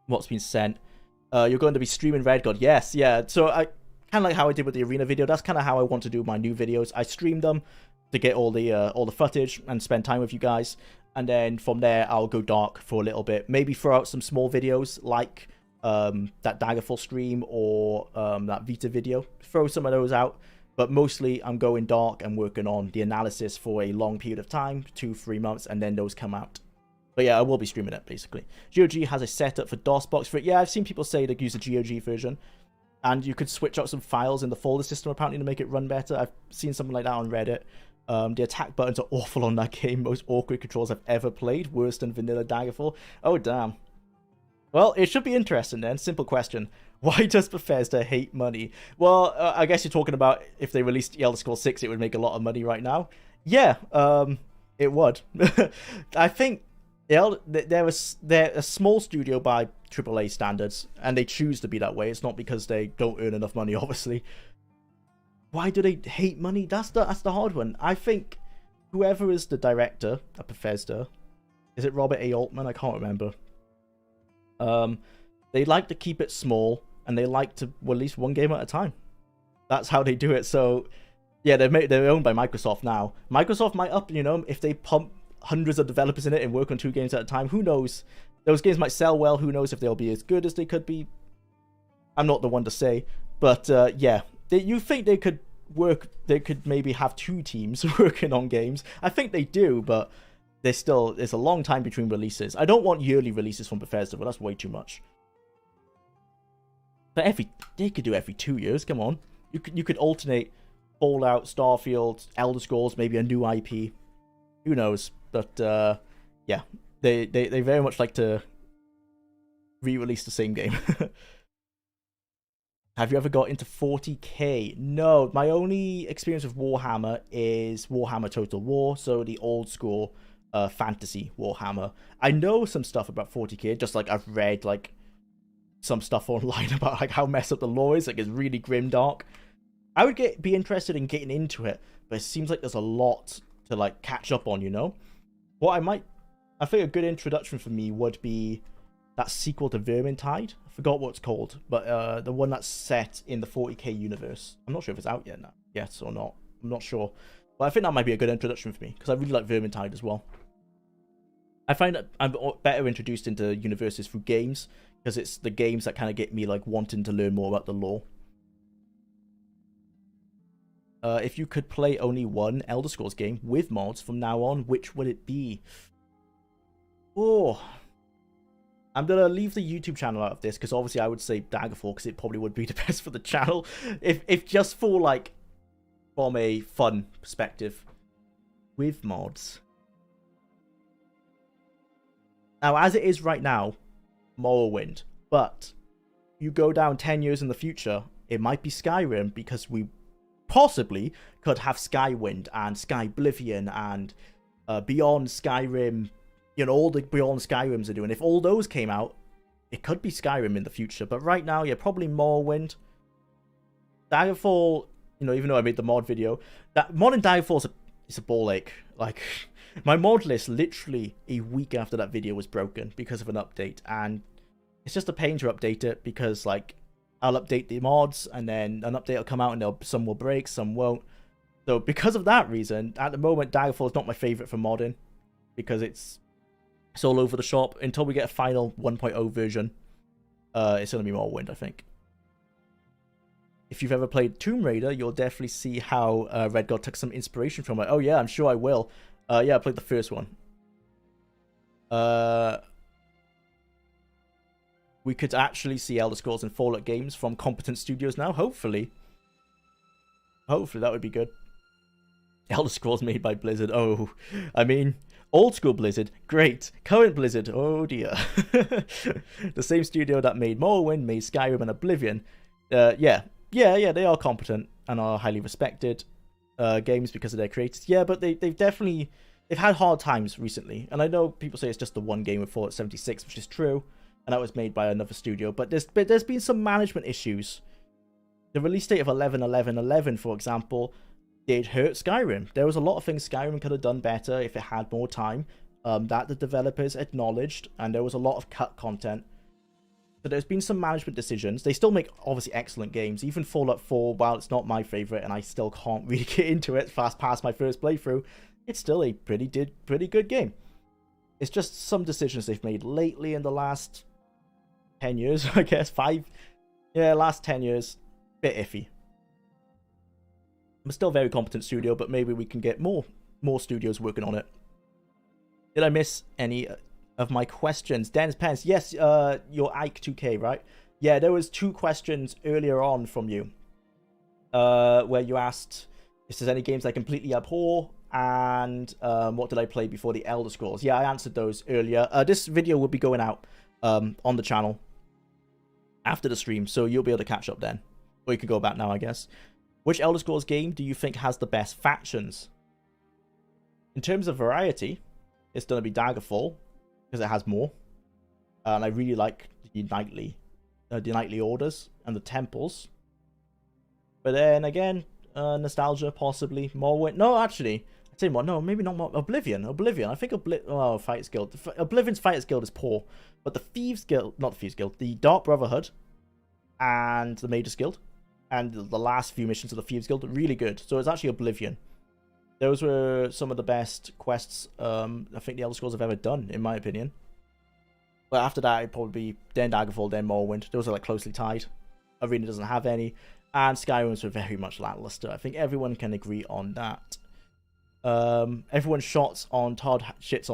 what's been sent. You're going to be streaming Red God. Yes, yeah. So I kind of like how I did with the arena video. That's kind of how I want to do my new videos. I stream them to get all the footage and spend time with you guys, and then from there I'll go dark for a little bit. Maybe throw out some small videos like that Daggerfall stream or that Vita video. Throw some of those out, but mostly I'm going dark and working on the analysis for a long period of time, 2-3 months, and then those come out. But yeah, I will be streaming it, basically. GOG has a setup for DOSBox for it. Yeah, I've seen people say they use the GOG version, and you could switch out some files in the folder system, apparently, to make it run better. I've seen something like that on Reddit. The attack buttons are awful on that game. Most awkward controls I've ever played. Worse than vanilla Daggerfall. Oh, damn. Well, it should be interesting then. Simple question. Why does Bethesda hate money? Well, I guess you're talking about if they released Elder Scrolls 6, it would make a lot of money right now. Yeah, it would. I think they're a small studio by AAA standards, and they choose to be that way. It's not because they don't earn enough money, obviously. Why do they hate money? That's the hard one. I think whoever is the director at Bethesda, is it Robert A. Altman? I can't remember. They like to keep it small, and they like to release one game at a time. That's how they do it. So, yeah, they're owned by Microsoft now. Microsoft might up, if they pump hundreds of developers in it and work on 2 games at a time. Who knows? Those games might sell well. Who knows if they'll be as good as they could be? I'm not the one to say. But, yeah, you think they could work... They could maybe have 2 teams working on games. I think they do, but... There's a long time between releases. I don't want yearly releases from Bethesda, but that's way too much. But they could do every 2 years. Come on, you could alternate Fallout, Starfield, Elder Scrolls, maybe a new IP. Who knows? But yeah, they very much like to re-release the same game. Have you ever got into 40k? No, my only experience with Warhammer is Warhammer Total War, so the old school fantasy Warhammer. I know some stuff about 40k, just like I've read like some stuff online about like how messed up the lore is. Like it's really grim dark. I would be interested in getting into it, but it seems like there's a lot to like catch up on, What I think a good introduction for me would be that sequel to Vermintide. I forgot what it's called, but the one that's set in the 40k universe. I'm not sure if it's out yet or not. I'm not sure. But I think that might be a good introduction for me, because I really like Vermintide as well. I find that I'm better introduced into universes through games, because it's the games that kind of get me like wanting to learn more about the lore. If you could play only one Elder Scrolls game with mods from now on, which would it be? Oh, I'm going to leave the YouTube channel out of this, because obviously I would say Daggerfall, because it probably would be the best for the channel. If just for like, from a fun perspective, with mods. Now, as it is right now, Morrowind, but you go down 10 years in the future, it might be Skyrim, because we possibly could have Skywind and Skyblivion and Beyond Skyrim, all the Beyond Skyrims are doing. If all those came out, it could be Skyrim in the future, but right now, yeah, probably Morrowind. Daggerfall, even though I made the mod video, that mod in Daggerfall is a ball ache. Like, my mod list literally a week after that video was broken because of an update, and it's just a pain to update it, because like I'll update the mods and then an update will come out and some will break, some won't. So because of that reason, at the moment Daggerfall is not my favorite for modding, because it's all over the shop. Until we get a final 1.0 version, it's going to be Morrowind, I think. If you've ever played Tomb Raider, you'll definitely see how Red God took some inspiration from it. Oh yeah, I'm sure I will. Yeah, I played the first one. we could actually see Elder Scrolls and Fallout games from competent studios now. Hopefully that would be good. Elder Scrolls made by Blizzard. Oh, I mean, old school Blizzard, great. Current Blizzard, oh dear. The same studio that made Morrowind, made Skyrim and Oblivion. Yeah, they are competent and are highly respected games because of their creators. Yeah, but they've had hard times recently. And I know people say it's just the one game with Fallout 76, which is true, and that was made by another studio. But there's been some management issues. The release date of 11/11/11, for example, did hurt Skyrim. There was a lot of things Skyrim could have done better if it had more time, that the developers acknowledged, and there was a lot of cut content. So there's been some management decisions. They still make, obviously, excellent games. Even Fallout 4, while it's not my favorite, and I still can't really get into it fast past my first playthrough, it's still a pretty good game. It's just some decisions they've made lately in the last 10 years, I guess. Last 10 years. Bit iffy. I'm still a very competent studio, but maybe we can get more studios working on it. Did I miss any of my questions? Dennis Pence, yes, your Ike 2K, right? Yeah, there was 2 questions earlier on from you, where you asked if there's any games I completely abhor, and what did I play before the Elder Scrolls? Yeah, I answered those earlier. This video will be going out on the channel after the stream, so you'll be able to catch up then. Or you can go back now, I guess. Which Elder Scrolls game do you think has the best factions? In terms of variety, it's going to be Daggerfall, because it has more. And I really like the nightly orders and the temples. But then again, nostalgia, possibly. Morrowind. No, actually, I'd say more. No, maybe not more. Oblivion. I think Fighters Guild. Oblivion's Fighters Guild is poor. But the Thieves Guild, not the Thieves Guild, the Dark Brotherhood and the Mages Guild, and the last few missions of the Thieves Guild, really good. So it's actually Oblivion. Those were some of the best quests I think the Elder Scrolls have ever done, in my opinion. But after that, it'd probably be then Daggerfall, then Morrowind. Those are like closely tied. Arena doesn't have any. And Skyrim's were very much lackluster. I think everyone can agree on that. Everyone shits on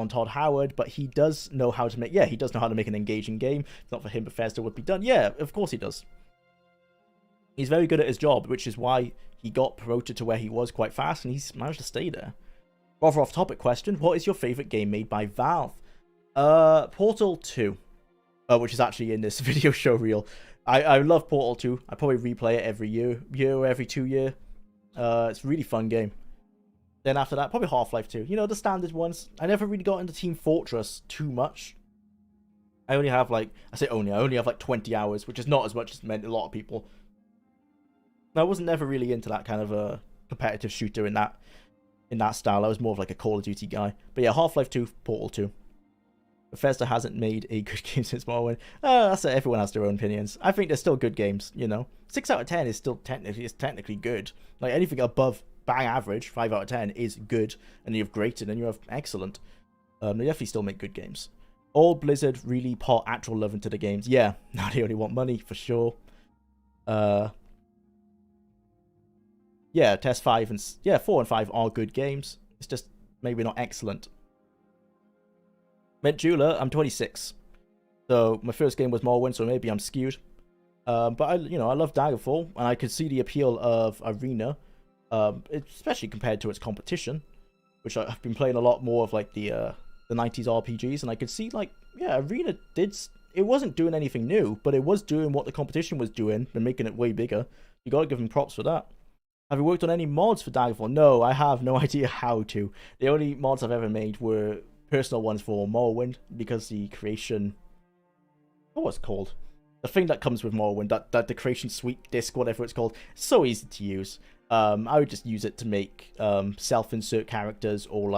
Todd Howard, but he does know how to make... Yeah, he does know how to make an engaging game. If not for him, Bethesda would be done. Yeah, of course he does. He's very good at his job, which is why he got promoted to where he was quite fast, and he's managed to stay there. Rather off-topic question, what is your favourite game made by Valve? Portal 2, which is actually in this video show reel. I love Portal 2. I probably replay it every year or every 2 year. It's a really fun game. Then after that, probably Half-Life 2. You know, the standard ones. I never really got into Team Fortress too much. I only have I only have like 20 hours, which is not as much as meant a lot of people. I wasn't never really into that kind of a competitive shooter in that style. I was more of like a Call of Duty guy. But yeah, Half-Life 2, Portal 2. Bethesda hasn't made a good game since Morrowind. That's it. Everyone has their own opinions. I think they're still good games, you know. 6 out of 10 is still technically good. Like anything above bang average, 5 out of 10 is good. And you have great and then you have excellent. They definitely still make good games. All Blizzard really pour actual love into the games. Yeah, now they only want money for sure. Yeah, Test 5 and 4 and 5 are good games. It's just maybe not excellent. Jwlar, I'm 26. So my first game was Morrowind, so maybe I'm skewed. But I love Daggerfall, and I could see the appeal of Arena, especially compared to its competition, which I've been playing a lot more of like the 90s RPGs, and I could see Arena it wasn't doing anything new, but it was doing what the competition was doing and making it way bigger. You gotta give them props for that. Have you worked on any mods for Daggerfall? No, I have no idea how to. The only mods I've ever made were personal ones for Morrowind, because the creation... What was it called? The thing that comes with Morrowind, that the creation suite disc, whatever it's called, it's so easy to use. I would just use it to make self-insert characters, or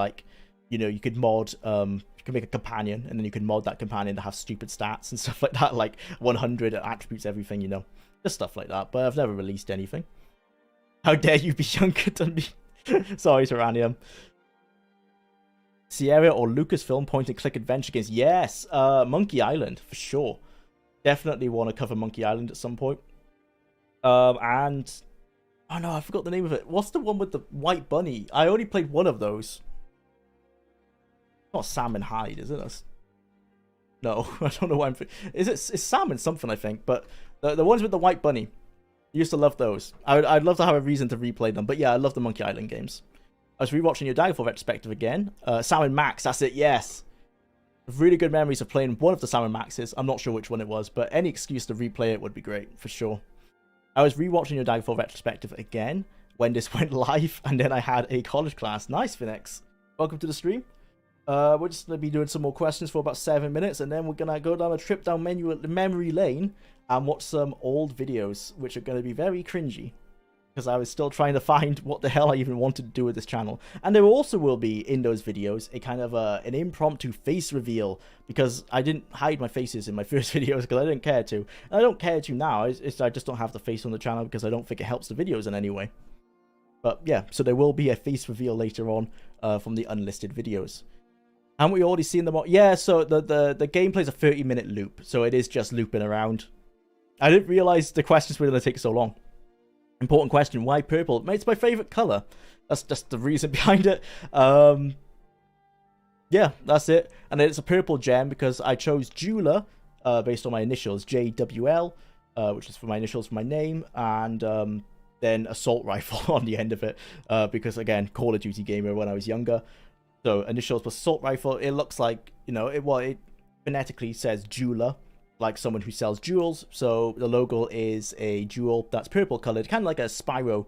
you could mod... you can make a companion, and then you can mod that companion to have stupid stats and stuff like that, like 100 attributes, everything, Just stuff like that, but I've never released anything. How dare you be younger than me? Sorry, Seranium. Sierra or Lucasfilm point-and-click adventure games? Yes, Monkey Island, for sure. Definitely want to cover Monkey Island at some point. And... Oh no, I forgot the name of it. What's the one with the white bunny? I only played one of those. Not Sam and Hyde, is it? No, I don't know why it's salmon something, I think, but the ones with the white bunny. I used to love those. I'd love to have a reason to replay them, but yeah, I love the Monkey Island games. I was rewatching your Daggerfall retrospective again. Salmon Max, that's it, yes. Really good memories of playing one of the Salmon Maxes. I'm not sure which one it was, but any excuse to replay it would be great, for sure. I was rewatching your Daggerfall retrospective again when this went live, and then I had a college class. Nice, Phoenix. Welcome to the stream. We're just going to be doing some more questions for about 7 minutes, and then we're going to go down a trip down memory lane and watch some old videos, which are going to be very cringy, because I was still trying to find what the hell I even wanted to do with this channel. And there also will be, in those videos, a kind of an impromptu face reveal, because I didn't hide my faces in my first videos, because I didn't care to. And I don't care to now, I just don't have the face on the channel, because I don't think it helps the videos in any way. But yeah, so there will be a face reveal later on from the unlisted videos. Haven't we already seen them all? Yeah, so the gameplay is a 30-minute loop, so it is just looping around. I didn't realize the questions were going to take so long. Important question, why purple? It's my favorite color. That's just the reason behind it. Yeah, that's it. And then it's a purple gem because I chose Jwlar based on my initials, JWL, which is for my initials for my name, and then assault rifle on the end of it, because again, Call of Duty gamer when I was younger. So initials plus assault rifle. It looks like, you know, it phonetically says Jwlar, like someone who sells jewels. So the logo is a jewel that's purple colored, kind of like a Spyro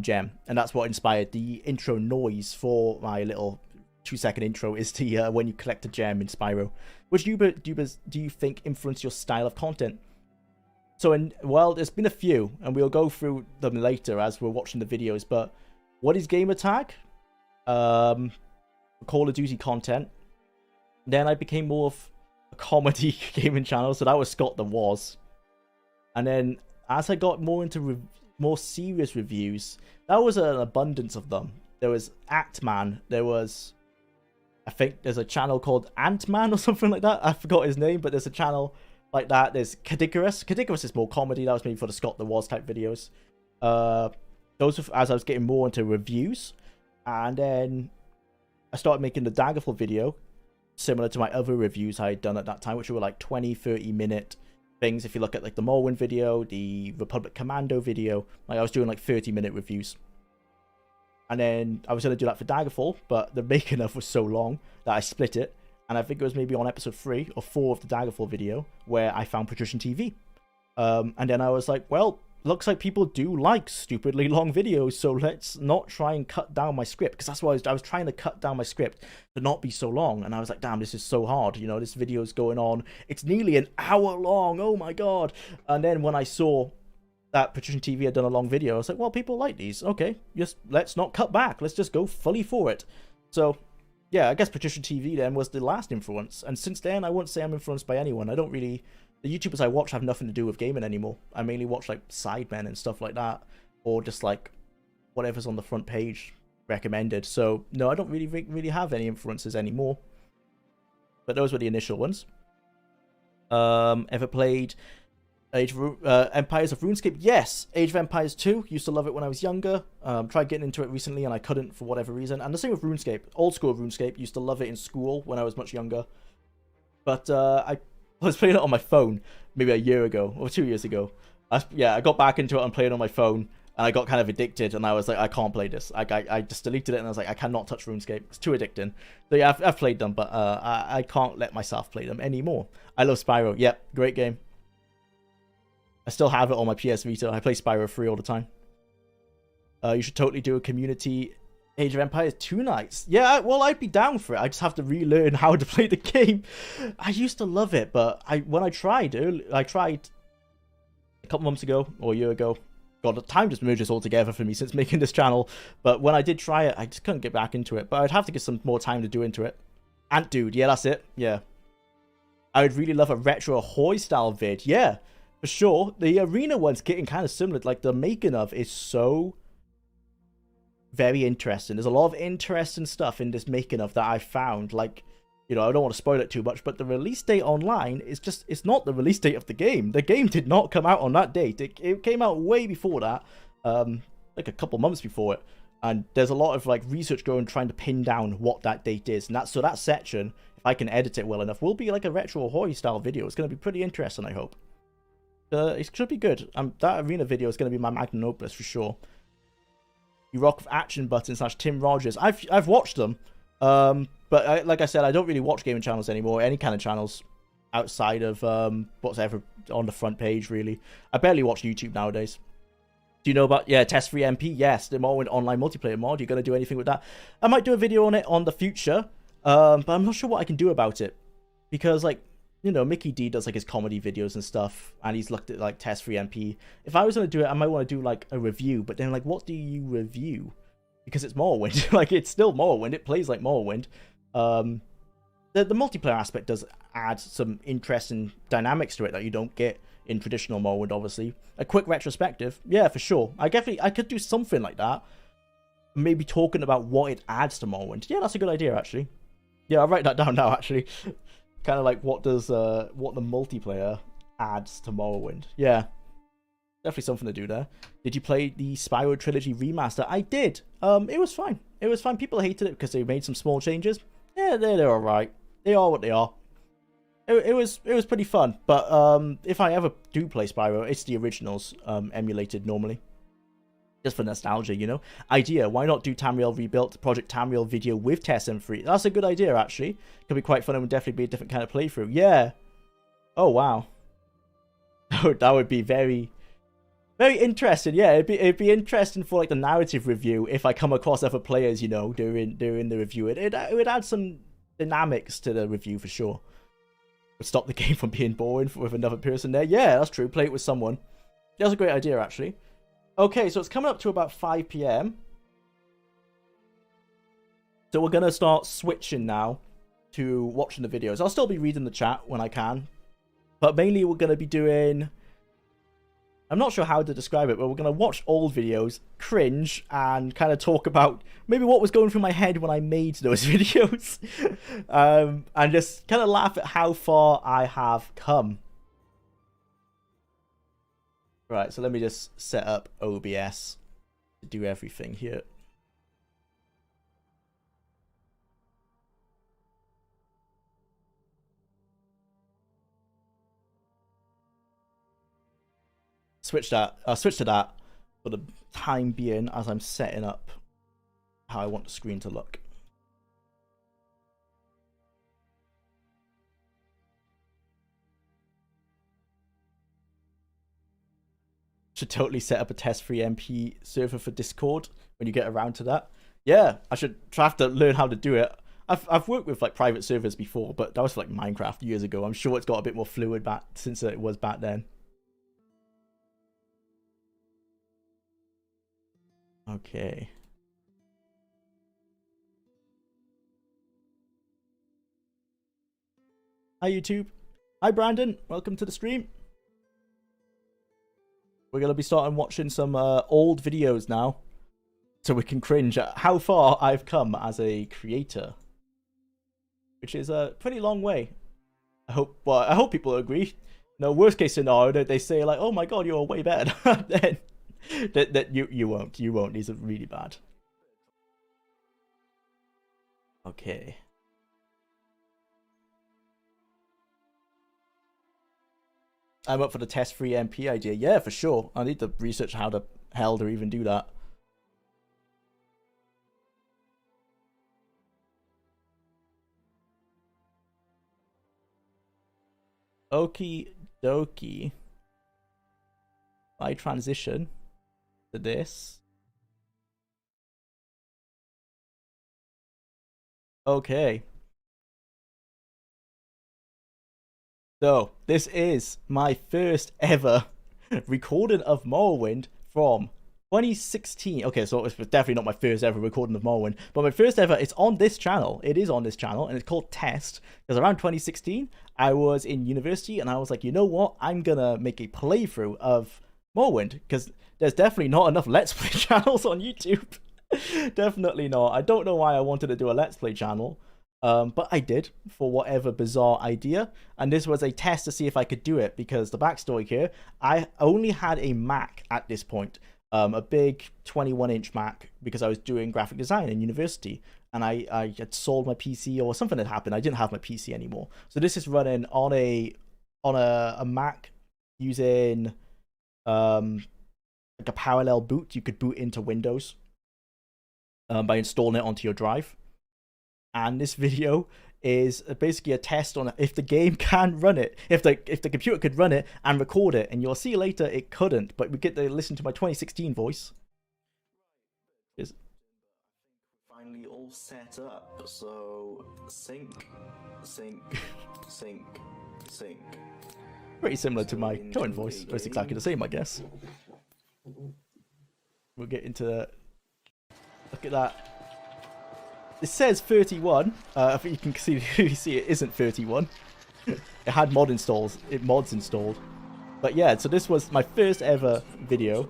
gem, and that's what inspired the intro noise for my little 2-second intro. Is the when you collect a gem in Spyro. Which do you think influenced your style of content? So well, there's been a few, and we'll go through them later as we're watching the videos. But what is gamer tag? Call of Duty content. Then I became more of a comedy gaming channel, so that was Scott the Was. And then as I got more into more serious reviews, that was an abundance of them. There was Ant-Man, there was, I think there's a channel called Ant-Man or something like that. I forgot his name, but there's a channel like that. There's Cadicarus. Cadicarus is more comedy. That was maybe for the Scott the Was type videos. Those were as I was getting more into reviews. And then I started making the Daggerfall video, similar to my other reviews I had done at that time, which were like 20-30 minute things. If you look at like the Morrowind video, the Republic Commando video, like I was doing like 30-minute reviews. And then I was going to do that for Daggerfall, but the making of was so long that I split it. And I think it was maybe on episode 3 or 4 of the Daggerfall video where I found Patrician TV. And then I was like, well, looks like people do like stupidly long videos, so let's not try and cut down my script, because that's why I was trying to cut down my script to not be so long. And I was like, damn, this is so hard, you know, this video's going on, it's nearly an hour long, oh my god. And then when I saw that Patrician TV had done a long video, I was like, well, people like these, okay, just let's not cut back, let's just go fully for it. So yeah, I guess Patrician TV then was the last influence, and since then I wouldn't say I'm influenced by anyone. I don't really, the YouTubers I watch have nothing to do with gaming anymore. I mainly watch like Sidemen and stuff like that, or just like whatever's on the front page recommended. So no, I don't really have any influences anymore. But those were the initial ones. Ever played Age of Empires of RuneScape? Yes, Age of Empires 2. Used to love it when I was younger. Tried getting into it recently and I couldn't for whatever reason. And the same with RuneScape. Old school RuneScape. Used to love it in school when I was much younger. But I was playing it on my phone maybe a year ago or 2 years ago. I got back into it and played on my phone, and I got kind of addicted, and I was like, I can't play this. I just deleted it, and I was like, I cannot touch RuneScape. It's too addicting. So yeah, I've played them, but I can't let myself play them anymore. I love Spyro. Yep, great game. I still have it on my PS Vita. I play Spyro 3 all the time. You should totally do a community Age of Empires 2 nights. Yeah, well, I'd be down for it. I just have to relearn how to play the game. I used to love it, but when I tried a couple months ago or a year ago. God, the time just merges all together for me since making this channel. But when I did try it, I just couldn't get back into it. But I'd have to get some more time to do into it. Ant Dude, yeah, that's it. Yeah. I would really love a retro Ahoy style vid. Yeah, for sure. The arena one's getting kind of similar. Like, the making of is so very interesting. There's a lot of interesting stuff in this making of that I found. Like, you know, I don't want to spoil it too much, but the release date online is just, it's not the release date of the game. The game did not come out on that date. It came out way before that, like a couple months before it. And there's a lot of like research going trying to pin down what that date is. And so that section, if I can edit it well enough, will be like a retro Ahoy style video. It's going to be pretty interesting, I hope. It should be good. That arena video is going to be my magnum opus for sure. You rock with Action Button / Tim Rogers. I've watched them, but like I said, I don't really watch gaming channels anymore. Any kind of channels outside of what's ever on the front page, really. I barely watch YouTube nowadays. Do you know about, Test Free MP? Yes, the Morrowind online multiplayer mod. You're going to do anything with that? I might do a video on it on the future, but I'm not sure what I can do about it. Because, like, you know, Mickey D does, like, his comedy videos and stuff, and he's looked at, like, Test Free MP. If I was going to do it, I might want to do, like, a review, but then, like, what do you review? Because it's Morrowind. Like, it's still Morrowind. It plays like Morrowind. The multiplayer aspect does add some interesting dynamics to it that you don't get in traditional Morrowind, obviously. A quick retrospective, yeah, for sure. I could do something like that. Maybe talking about what it adds to Morrowind. Yeah, that's a good idea, actually. Yeah, I'll write that down now, actually. Kind of like what the multiplayer adds to Morrowind. Yeah, definitely something to do there. Did you play the Spyro Trilogy remaster? I did. It was fine. It was fine. People hated it because they made some small changes. Yeah, they're alright. They are what they are. It was pretty fun, but if I ever do play Spyro, it's the originals emulated normally. Just for nostalgia, you know? Idea, why not do Tamriel Rebuilt, Project Tamriel video with TSM3? That's a good idea, actually. Could be quite fun and would definitely be a different kind of playthrough. Yeah. Oh, wow. That would be very, very interesting. Yeah, it'd be interesting for, like, the narrative review if I come across other players, you know, during the review. It would add some dynamics to the review for sure. Stop the game from being boring with another person there. Yeah, that's true. Play it with someone. That's a great idea, actually. Okay, so it's coming up to about 5 PM. So we're going to start switching now to watching the videos. I'll still be reading the chat when I can. But mainly we're going to be doing... I'm not sure how to describe it, but we're going to watch old videos, cringe, and kind of talk about maybe what was going through my head when I made those videos. And just kind of laugh at how far I have come. Right, so let me just set up OBS to do everything here. I'll switch to that for the time being as I'm setting up how I want the screen to look. Should totally set up a test-free MP server for Discord when you get around to that. Yeah, I should have to learn how to do it. I've worked with like private servers before, but that was for like Minecraft years ago. I'm sure it's got a bit more fluid back since it was back then. Okay. Hi YouTube. Hi Brandon. Welcome to the stream. We're going to be starting watching some old videos now. So we can cringe at how far I've come as a creator. Which is a pretty long way. I hope people agree. No, worst case scenario, they say like, oh my god, you're way better. Then that you won't. These are really bad. Okay. I'm up for the test-free MP idea. Yeah, for sure. I need to research how the hell to even do that. Okie dokie. I transition to this. Okay. So, this is my first ever recording of Morrowind from 2016. Okay, so it's definitely not my first ever recording of Morrowind, but my first ever, it's on this channel. It is on this channel, and it's called Test, because around 2016, I was in university, and I was like, you know what? I'm gonna make a playthrough of Morrowind, because there's definitely not enough Let's Play channels on YouTube. Definitely not. I don't know why I wanted to do a Let's Play channel. But I did, for whatever bizarre idea, and this was a test to see if I could do it, because the backstory here, I only had a Mac at this point. a big 21-inch Mac because I was doing graphic design in university, and I had sold my PC or something had happened. I didn't have my PC anymore, so this is running on a Mac using like a parallel boot. You could boot into Windows by installing it onto your drive. And this video is basically a test on if the game can run it, if the computer could run it and record it. And you'll see later it couldn't, but we get to listen to my 2016 voice. Is finally all set up. So sync. pretty similar to my current voice. It's exactly the same, I guess. We'll get into look at that. It says 31. I think you can see it isn't 31. It had mods installed. But yeah, so this was my first ever video,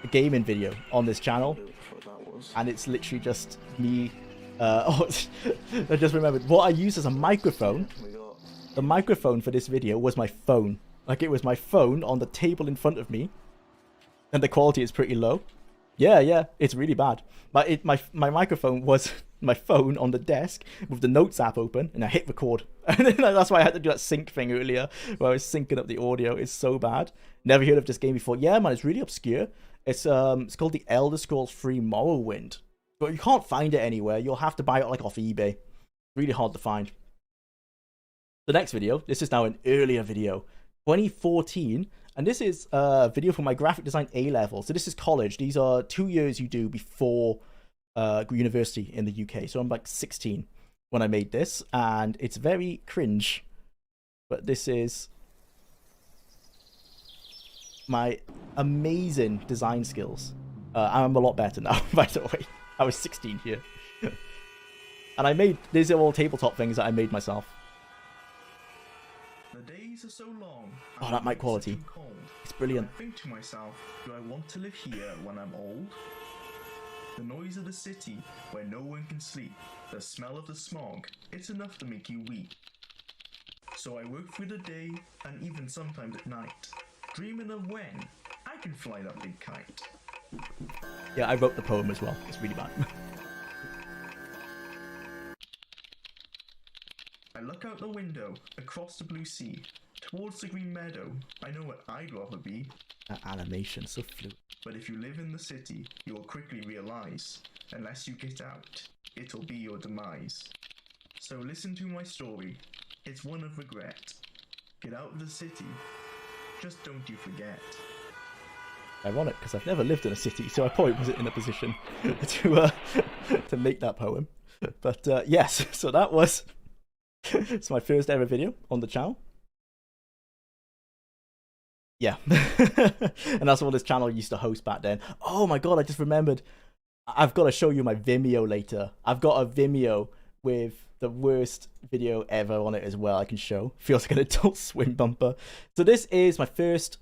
a gaming video on this channel, and it's literally just me. I just remembered what I used as a microphone. The microphone for this video was my phone. Like, it was my phone on the table in front of me, and the quality is pretty low. Yeah, it's really bad. But my microphone was my phone on the desk with the Notes app open, and I hit record. And then that's why I had to do that sync thing earlier, where I was syncing up the audio. It's so bad. Never heard of this game before. Yeah, man, it's really obscure. It's called The Elder Scrolls 3 Morrowind. But you can't find it anywhere. You'll have to buy it like off eBay. Really hard to find. The next video, this is now an earlier video, 2014. And this is a video for my graphic design A-level. So this is college. These are 2 years you do before university in the UK. So I'm like 16 when I made this, and it's very cringe. But this is my amazing design skills. I'm a lot better now, by the way. I was 16 here. And these are all tabletop things that I made myself. The days are so long. Oh, that mic quality. It's brilliant. I think to myself, do I want to live here when I'm old? The noise of the city where no one can sleep, the smell of the smog, it's enough to make you weep. So I work through the day and even sometimes at night, dreaming of when I can fly that big kite. Yeah, I wrote the poem as well. It's really bad. I look out the window, across the blue sea, towards the green meadow. I know what I'd rather be. That animation, so fluid. But if you live in the city, you will quickly realize, unless you get out, it'll be your demise. So listen to my story. It's one of regret. Get out of the city. Just don't you forget. Ironic, because I've never lived in a city, so I probably wasn't in a position to make that poem. But yes, so that was it's my first ever video on the channel. Yeah. And that's what this channel used to host back then. Oh my god, I just remembered. I've got to show you my Vimeo later. I've got a Vimeo with the worst video ever on it as well. I can show. Feels like an Adult Swim bumper. So this is my first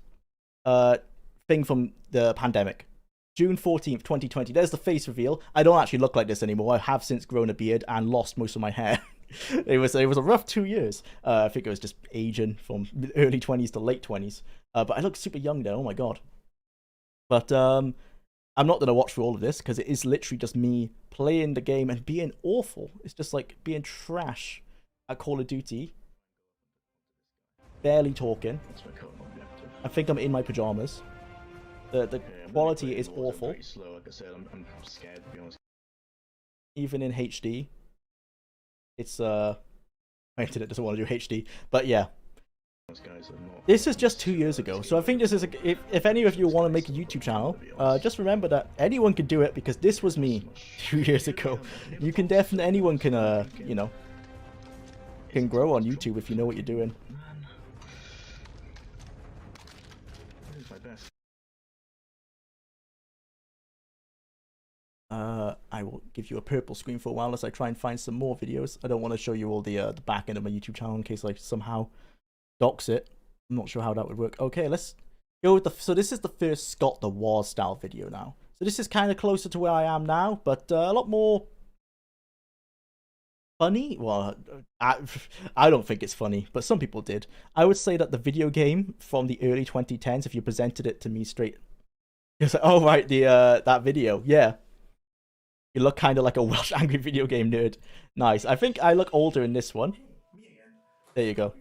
thing from the pandemic. June 14th, 2020. There's the face reveal. I don't actually look like this anymore. I have since grown a beard and lost most of my hair. It was a rough 2 years. I think it was just aging from early 20s to late 20s. But I look super young there. Oh my god. But I'm not going to watch through all of this because it is literally just me playing the game and being awful. It's just like being trash at Call of Duty. Barely talking. I think I'm in my pajamas. The quality is awful. Very slow. Like I said, I'm scared to be honest. Even in HD. It's my internet doesn't want to do HD. But yeah. This is just 2 years ago, so I think this is if any of you want to make a YouTube channel, just remember that anyone can do it because this was me 2 years ago. You can anyone can you know, can grow on YouTube if you know what you're doing. I will give you a purple screen for a while as I try and find some more videos. I don't want to show you all the back end of my YouTube channel in case I somehow dox it. I'm not sure how that would work. Okay, let's go with so this is the first Scott the Wars style video now. So this is kind of closer to where I am now, but a lot more funny. Well, I don't think it's funny, but some people did. I would say that the video game from the early 2010s, if you presented it to me straight It's like, oh right, the that video, yeah. You look kind of like a Welsh angry video game nerd. Nice. I think I look older in this one. There you go.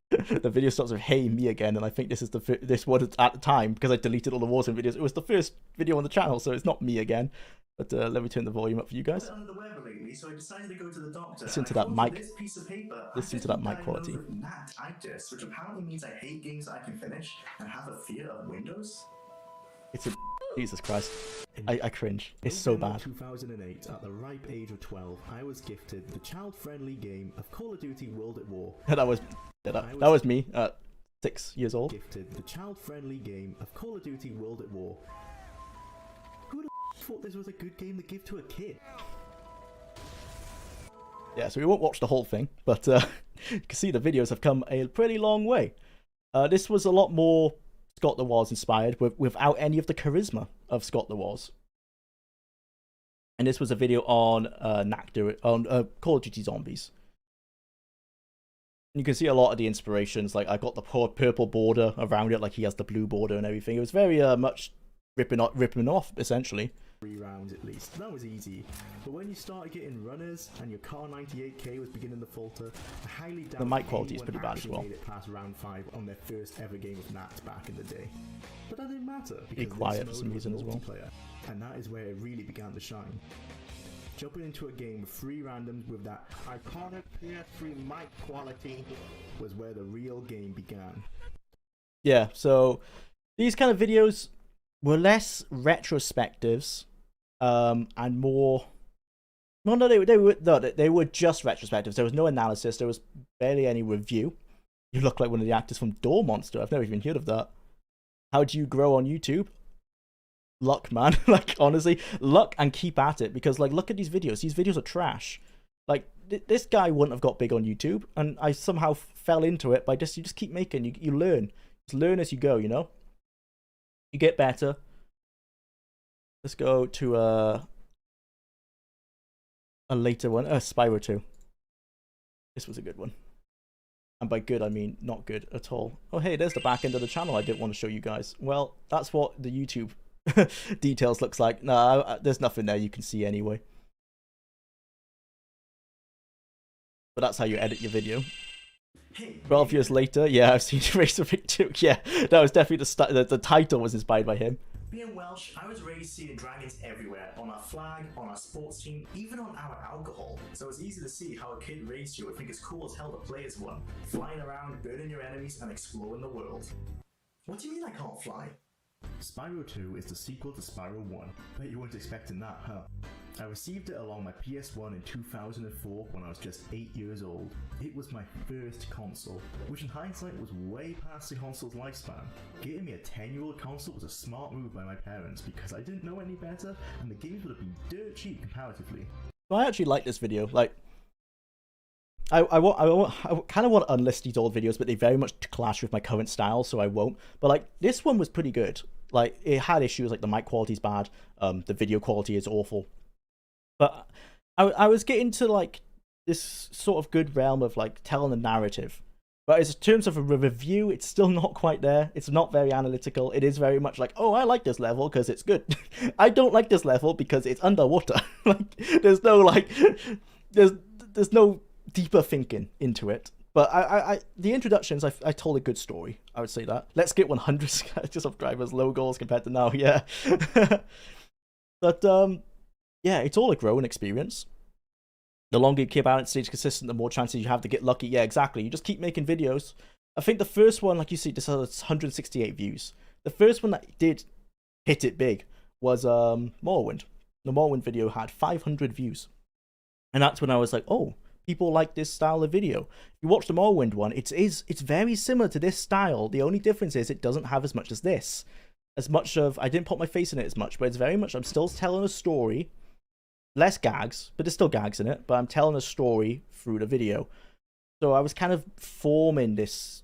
The video starts with "Hey, me again," and I think this is this was at the time because I deleted all the Warzone videos. It was the first video on the channel, so it's not me again. But let me turn the volume up for you guys. Under the weather lately, so I decided to go to the doctor. Listen to that mic. This piece of paper. Listen to that mic quality. Gnatitis, which apparently means I hate games I can finish and have a fear of Windows. It's a Jesus Christ. I cringe. It's so bad. 2008, at the ripe age of 12, I was gifted the child-friendly game of Call of Duty World at War. that was me at 6 years old. Gifted the child-friendly game of Call of Duty World at War. Who the thought this was a good game to give to a kid? Yeah, so we won't watch the whole thing, but you can see the videos have come a pretty long way. This was a lot more Scott the Wars inspired without any of the charisma of Scott the Wars. And this was a video on Call of Duty Zombies. And you can see a lot of the inspirations. Like I got the purple border around it, like he has the blue border and everything. It was very much ripping off essentially. 3 rounds at least. That was easy. But when you started getting runners and your Car 98K was beginning to falter, I highly doubt the mic quality is pretty bad as well. Made it past round 5 on their first ever game of Nats back in the day. But that didn't matter because be quiet for some reason as well. And that is where it really began to shine. Jumping into a game with 3 randoms with that iconic PS3 mic quality was where the real game began. Yeah, so these kind of videos were less retrospectives and more. Well, no, they were just retrospectives. There was no analysis. There was barely any review. You look like one of the actors from Door Monster. I've never even heard of that. How do you grow on YouTube? Luck, man. Like honestly, luck and keep at it because like look at these videos. These videos are trash. Like this guy wouldn't have got big on YouTube, and I somehow fell into it by you just keep making. You learn. Just learn as you go. You know. You get better. Let's go to a later one. Spyro 2. This was a good one. And by good, I mean not good at all. Oh, hey, there's the back end of the channel I didn't want to show you guys. Well, that's what the YouTube details looks like. No, there's nothing there you can see anyway. But that's how you edit your video. 12 years later, yeah, I've seen Razorfic 2. Yeah, that was definitely the title was inspired by him. Being Welsh, I was raised seeing dragons everywhere, on our flag, on our sports team, even on our alcohol. So it's easy to see how a kid raised you would think it's cool as hell to play as one, flying around, burning your enemies, and exploring the world. What do you mean I can't fly? Spyro 2 is the sequel to Spyro 1. Bet you weren't expecting that, huh? I received it along my PS1 in 2004 when I was just 8 years old. It was my first console, which in hindsight was way past the console's lifespan. Getting me a 10-year-old console was a smart move by my parents because I didn't know any better and the games would have been dirt cheap comparatively. I actually like this video. Like, I kind of want to unlist these old videos, but they very much clash with my current style, so I won't. But like, this one was pretty good. Like, it had issues, like the mic quality is bad, the video quality is awful. But I was getting to like this sort of good realm of like telling a narrative. But in terms of a review, it's still not quite there. It's not very analytical. It is very much like, oh, I like this level because it's good. I don't like this level because it's underwater. Like, there's no like, there's no deeper thinking into it. But the introductions, I told a good story. I would say that. Let's get 100 subscribers, low goals compared to now. Yeah. But yeah, it's all a growing experience. The longer you keep out and stay consistent, the more chances you have to get lucky. Yeah, exactly. You just keep making videos. I think the first one, like you see, this has 168 views. The first one that did hit it big was Morrowind. The Morrowind video had 500 views. And that's when I was like, oh, people like this style of video. If you watch the Morrowind one, it's very similar to this style. The only difference is it doesn't have as much as this. As much of, I didn't put my face in it as much, but it's very much, I'm still telling a story. Less gags, but there's still gags in it, but I'm telling a story through the video. So I was kind of forming this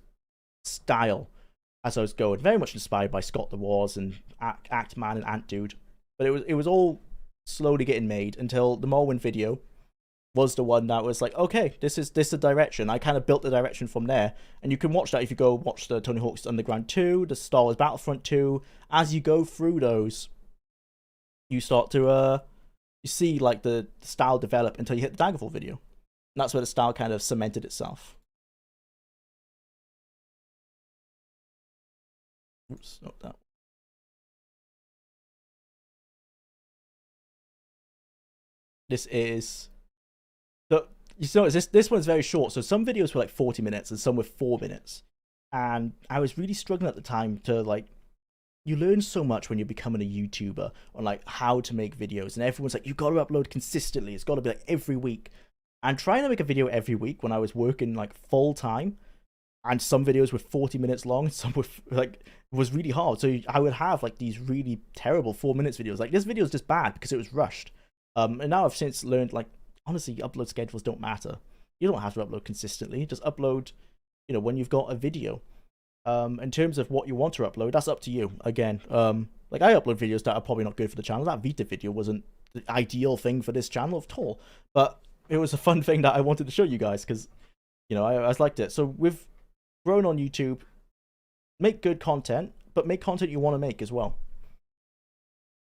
style as I was going, very much inspired by Scott the Wars and Act Man and Ant Dude. But it was all slowly getting made until the Morrowind video was the one that was like, okay, this is the direction. I kind of built the direction from there, and you can watch that if you go watch the Tony Hawk's Underground 2, the Star Wars Battlefront 2. As you go through those, you start to you see like the style develop until you hit the Daggerfall video. And that's where the style kind of cemented itself. Oops, not that. This is the, you notice this one's very short. So some videos were like 40 minutes and some were 4 minutes. And I was really struggling at the time to like, you learn so much when you're becoming a YouTuber on like how to make videos, and everyone's like, you got to upload consistently. It's got to be like every week. And trying to make a video every week when I was working like full time, and some videos were 40 minutes long, some were like, it was really hard. So I would have like these really terrible 4 minutes videos. Like this video is just bad because it was rushed. And now I've since learned, like, honestly, upload schedules don't matter. You don't have to upload consistently. Just upload, you know, when you've got a video. In terms of what you want to upload, that's up to you. Again, like I upload videos that are probably not good for the channel. That Vita video wasn't the ideal thing for this channel at all, but it was a fun thing that I wanted to show you guys because, you know, I liked it. So we've grown on YouTube. Make good content, but make content you want to make as well.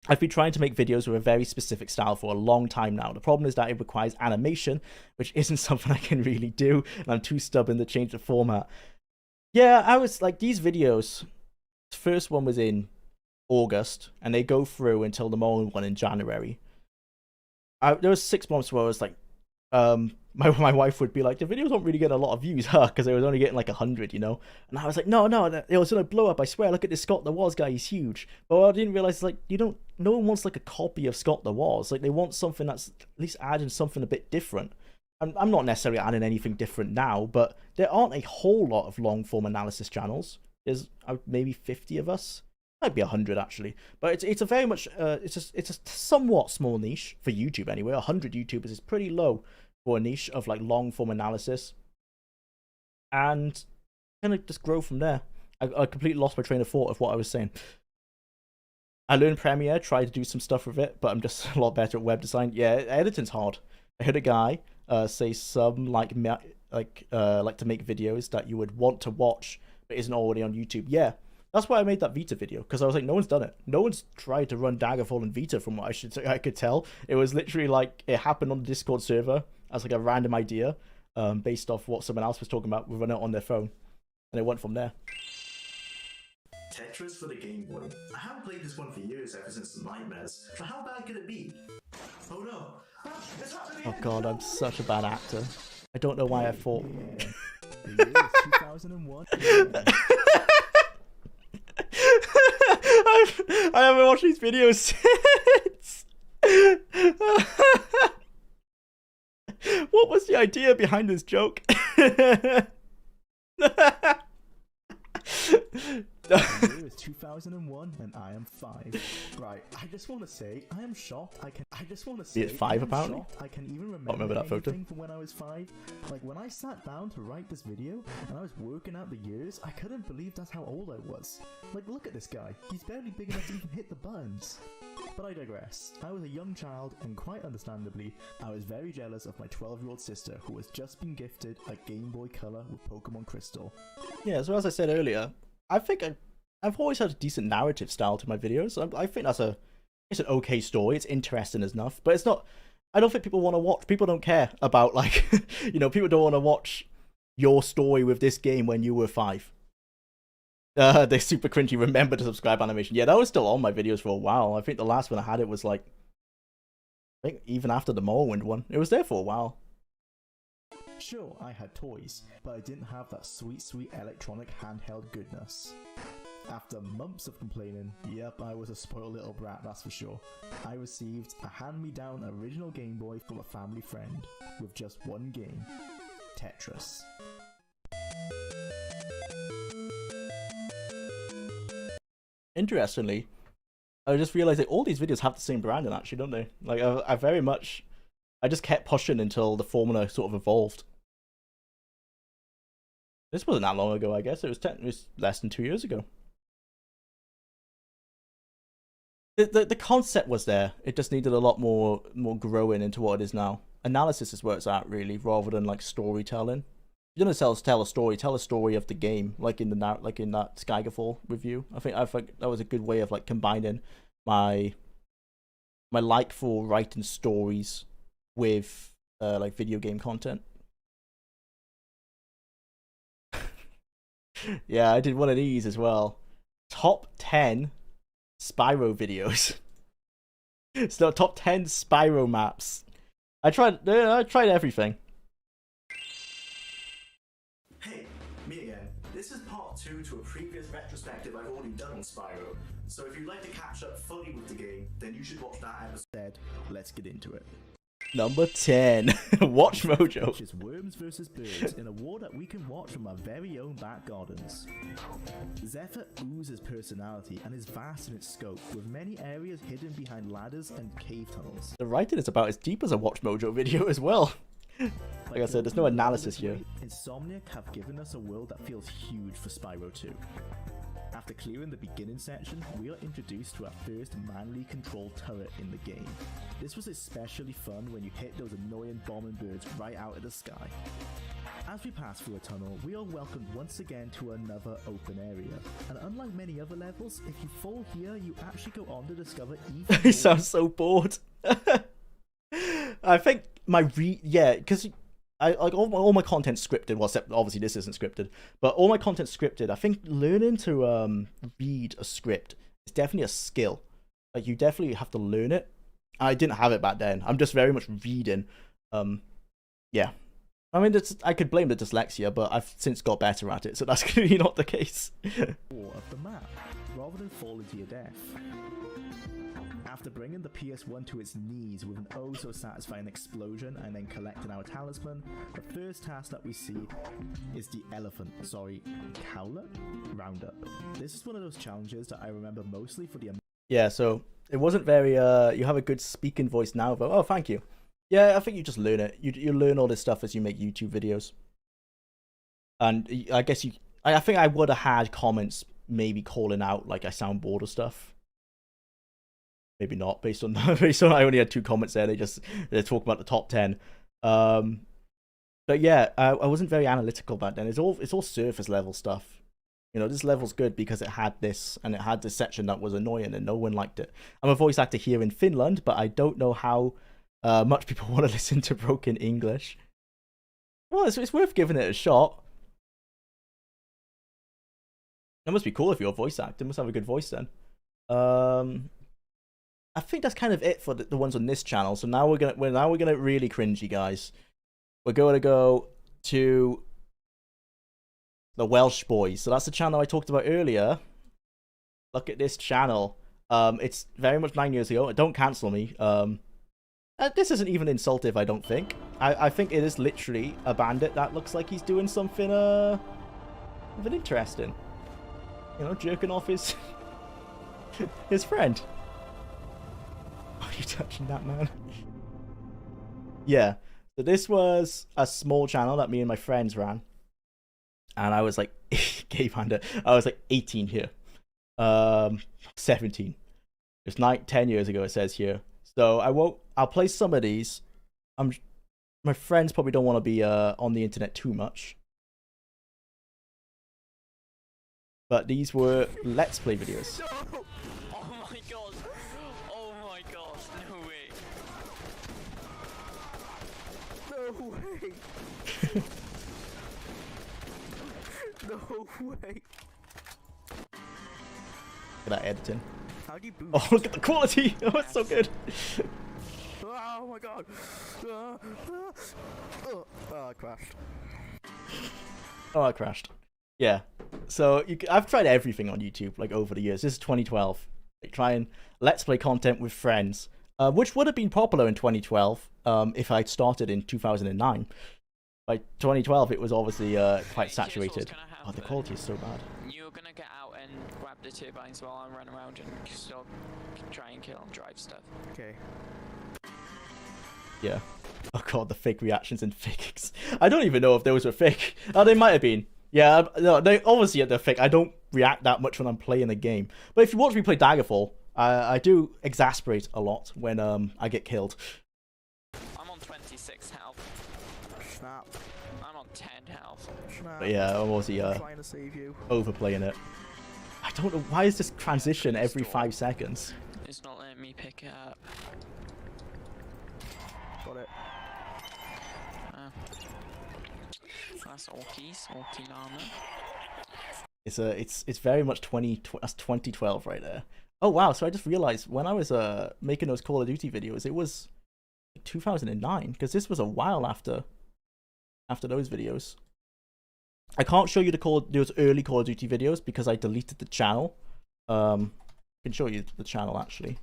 I've been trying to make videos with a very specific style for a long time now. The problem is that it requires animation, which isn't something I can really do, and I'm too stubborn to change the format. Yeah, I was like, these videos, the first one was in August, and they go through until the moment one in January. There was 6 months where I was like, my wife would be like, the videos don't really get a lot of views, huh? Because they was only getting like 100, you know? And I was like, no, it was gonna blow up, I swear. Look at this Scott the Woz guy, he's huge. But I didn't realize, like, no one wants like a copy of Scott the Woz. Like, they want something that's at least adding something a bit different. I'm not necessarily adding anything different now, but there aren't a whole lot of long form analysis channels. There's maybe 50 of us. Might be 100 actually, but it's a very much it's a somewhat small niche for YouTube anyway. 100 YouTubers is pretty low for a niche of like long form analysis, and kind of just grow from there. I completely lost my train of thought of what I was saying. I learned Premiere, tried to do some stuff with it, but I'm just a lot better at web design. Yeah, editing's hard. I heard a guy say some like to make videos that you would want to watch but isn't already on YouTube. Yeah. That's why I made that Vita video, because I was like, no one's done it. No one's tried to run Daggerfall in Vita from what I could tell. It was literally like, it happened on the Discord server as like a random idea, based off what someone else was talking about. We run it on their phone, and it went from there. Tetris for the Game Boy. I haven't played this one for years, ever since the Nightmares. So how bad could it be? Oh no! Oh god, I'm such a bad actor. I don't know why I thought. Yeah. The year is 2001. I haven't watched these videos since. What was the idea behind this joke? The year is 2001 and I am 5. Right, I just want to say I am shocked. I just want to say it's 5 apparently. I can even remember that photo from when I was 5. Like when I sat down to write this video and I was working out the years, I couldn't believe that's how old I was. Like look at this guy. He's barely big enough to even hit the buttons. But I digress. I was a young child, and quite understandably, I was very jealous of my 12-year-old sister who has just been gifted a Game Boy Color with Pokemon Crystal. Yeah, so as I said earlier, I think I've always had a decent narrative style to my videos. I think it's an okay story. It's interesting enough, but it's not. I don't think people want to watch. People don't care about like, you know, people don't want to watch your story with this game when you were 5. The super cringy remember to subscribe animation. Yeah, that was still on my videos for a while. I think the last one I had it was like, I think even after the Morrowind one, it was there for a while. Sure, I had toys, but I didn't have that sweet electronic handheld goodness. After months of complaining, yep, I was a spoiled little brat, that's for sure. I received a hand-me-down original Game Boy from a family friend, with just one game, Tetris. Interestingly, I just realized that all these videos have the same branding actually, don't they? Like, I just kept pushing until the formula sort of evolved. This wasn't that long ago, I guess. It was less than 2 years ago. The concept was there. It just needed a lot more growing into what it is now. Analysis is where it's at, really, rather than like storytelling. If you're gonna tell a story of the game, like in that Skyfall review. I think that was a good way of like combining my like for writing stories with like video game content. Yeah, I did one of these as well. Top 10 Spyro videos. So top 10 Spyro maps. I tried everything. Hey, me again. This is part 2 to a previous retrospective I've already done on Spyro. So if you'd like to catch up fully with the game, then you should watch that episode. Let's get into it. Number 10, Watch Mojo. Which is Worms vs. Birds in a war that we can watch from our very own back gardens. Zephyr oozes personality and is vast in its scope, with many areas hidden behind ladders and cave tunnels. The writing is about as deep as a Watch Mojo video as well. Like I said, there's no analysis here. Insomniac have given us a world that feels huge for Spyro 2. After clearing the beginning section, we are introduced to our first manually controlled turret in the game. This was especially fun when you hit those annoying bombing birds right out of the sky. As we pass through a tunnel, we are welcomed once again to another open area. And unlike many other levels, if you fall here, you actually go on to discover even more. He sounds so bored. I think because all my content's scripted. Well, except obviously this isn't scripted, but all my content's scripted. I think learning to read a script is definitely a skill. Like, you definitely have to learn it. I didn't have it back then. I'm just very much reading. Yeah. I mean, I could blame the dyslexia, but I've since got better at it, so that's clearly not the case. Of the map, rather than falling to your death. After bringing the PS1 to its knees with an oh so satisfying explosion and then collecting our talisman, the first task that we see is the Cowler Roundup. This is one of those challenges that I remember mostly for the... Yeah, so it wasn't very, you have a good speaking voice now, but oh, thank you. Yeah, I think you just learn it. You learn all this stuff as you make YouTube videos. And I guess I think I would have had comments maybe calling out like I sound bored or stuff. Maybe not, based on I only had 2 comments there. They're talking about the top 10. But yeah, I wasn't very analytical back then. It's all surface level stuff. You know, this level's good because it had this, and it had this section that was annoying and no one liked it. I'm a voice actor here in Finland, but I don't know how much people want to listen to broken English. Well, it's worth giving it a shot. That must be cool if you're a voice actor. You must have a good voice then. I think that's kind of it for the ones on this channel. So now we're gonna really cringy, guys. We're going to go to the Welsh Boys. So that's the channel I talked about earlier. Look at this channel. It's very much 9 years ago. Don't cancel me. This isn't even insultive, I don't think. I think it is literally a bandit that looks like he's doing something even interesting. You know, jerking off his his friend. Why are you touching that, man? Yeah. So this was a small channel that me and my friends ran. And I was like, gay panda. I was like 18 here. 17. It's 10 years ago, it says here. So I'll play some of these. My friends probably don't want to be on the internet too much. But these were Let's Play videos. No! Oh my god! Oh my god! No way! No way! No way! Look at that editing. How do you boost? Oh, look at the quality! Oh, it's so good. Oh my god! Oh, I crashed. Oh, I crashed. Yeah. So I've tried everything on YouTube like over the years. This is 2012. Like, trying Let's Play content with friends, which would have been popular in 2012 if I'd started in 2009. By 2012, it was obviously quite saturated. Oh, the quality is so bad. You're gonna get out and grab the turbines while I run around and still try and kill and drive stuff. Okay. Yeah. Oh god, the fake reactions and fakes. I don't even know if those were fake. Oh, they might have been. Yeah, no, they obviously they're fake. I don't react that much when I'm playing a game. But if you watch me play Daggerfall, I do exasperate a lot when I get killed. I'm on 26 health. Snap. I'm on 10 health. Snap. But yeah, I'm obviously Trying to save you. overplaying it. I don't know why is this transition every 5 seconds. It's not letting me pick it up. Got it. That's Orkies, Orky Llama. It's very much that's 2012 right there. Oh wow, so I just realized when I was making those Call of Duty videos, it was 2009, because this was a while after those videos. I can't show you those early Call of Duty videos because I deleted the channel. I can show you the channel actually.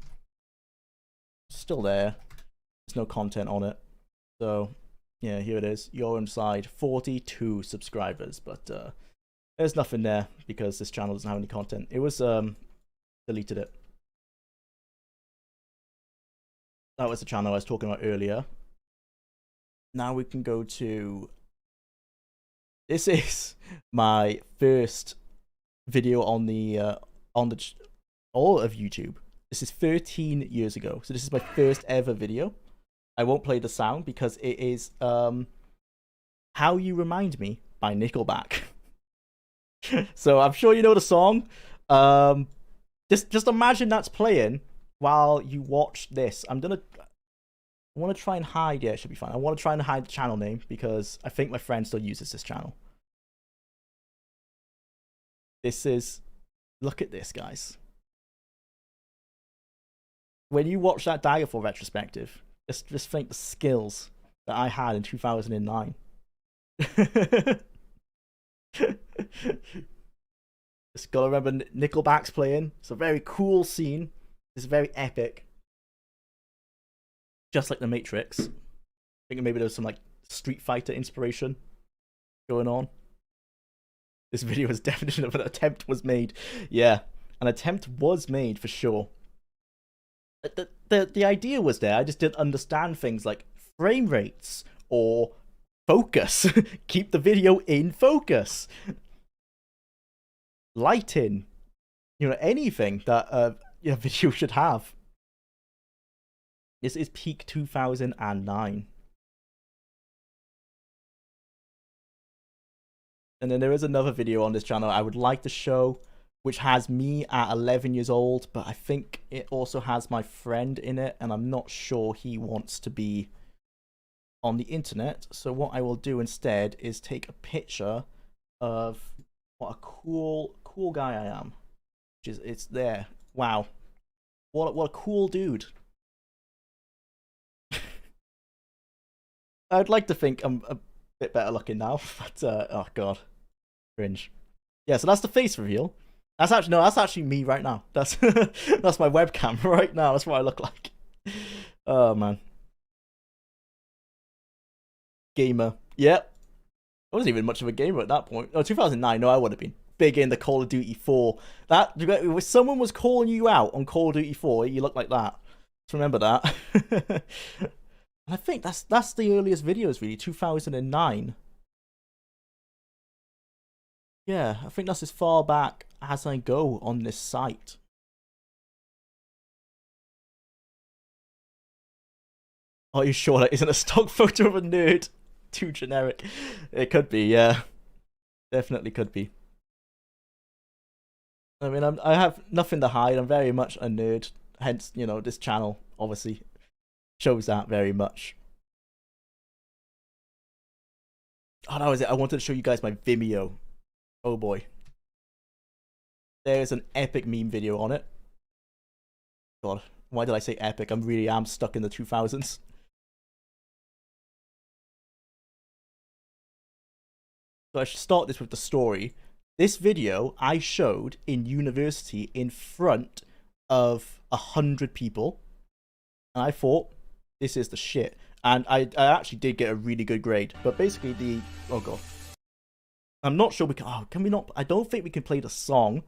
It's still there. There's no content on it. So yeah, here it is. You're inside 42 subscribers, but there's nothing there because this channel doesn't have any content. It was deleted it. That was the channel I was talking about earlier. Now we can go to. This is my first video on all of YouTube. This is 13 years ago, so this is my first ever video. I won't play the sound because it is "How You Remind Me" by Nickelback. So I'm sure you know the song. Just imagine that's playing while you watch this. I want to try and hide. Yeah, it should be fine. I want to try and hide the channel name because I think my friend still uses this channel. Look at this, guys. When you watch that Daggerfall retrospective, just think the skills that I had in 2009. Just gotta remember Nickelback's playing. It's a very cool scene. It's very epic. Just like The Matrix. I think maybe there's some like Street Fighter inspiration going on. This video was definitely an attempt was made. Yeah, an attempt was made for sure. The idea was there. I just didn't understand things like frame rates or focus. Keep the video in focus. Lighting. Anything that a video should have. This is peak 2009. And then there is another video on this channel I would like to show, which has me at 11 years old, but I think it also has my friend in it, and I'm not sure he wants to be on the internet. So what I will do instead is take a picture of what a cool guy I am. It's there. Wow. What a cool dude. I'd like to think I'm a bit better looking now, but oh god. Cringe. Yeah, so that's the face reveal. That's actually me right now. That's that's my webcam right now. That's what I look like. Oh man. Gamer. Yep. I wasn't even much of a gamer at that point. Oh, 2009. No, I would have been big in the Call of Duty 4. That if someone was calling you out on Call of Duty 4, you look like that. Just remember that. And I think that's the earliest videos really, 2009. Yeah, I think that's as far back as I go on this site. Are you sure that isn't a stock photo of a nerd? Too generic. It could be, yeah. Definitely could be. I mean, I have nothing to hide. I'm very much a nerd. Hence, this channel obviously shows that very much. Oh, that was it. I wanted to show you guys my Vimeo. Oh boy. There's an epic meme video on it. God, why did I say epic? I really am stuck in the 2000s. So I should start this with the story. This video I showed in university in front of 100 people. And I thought, this is the shit. And I actually did get a really good grade. But basically oh god. I'm not sure can we not? I don't think we can play the song.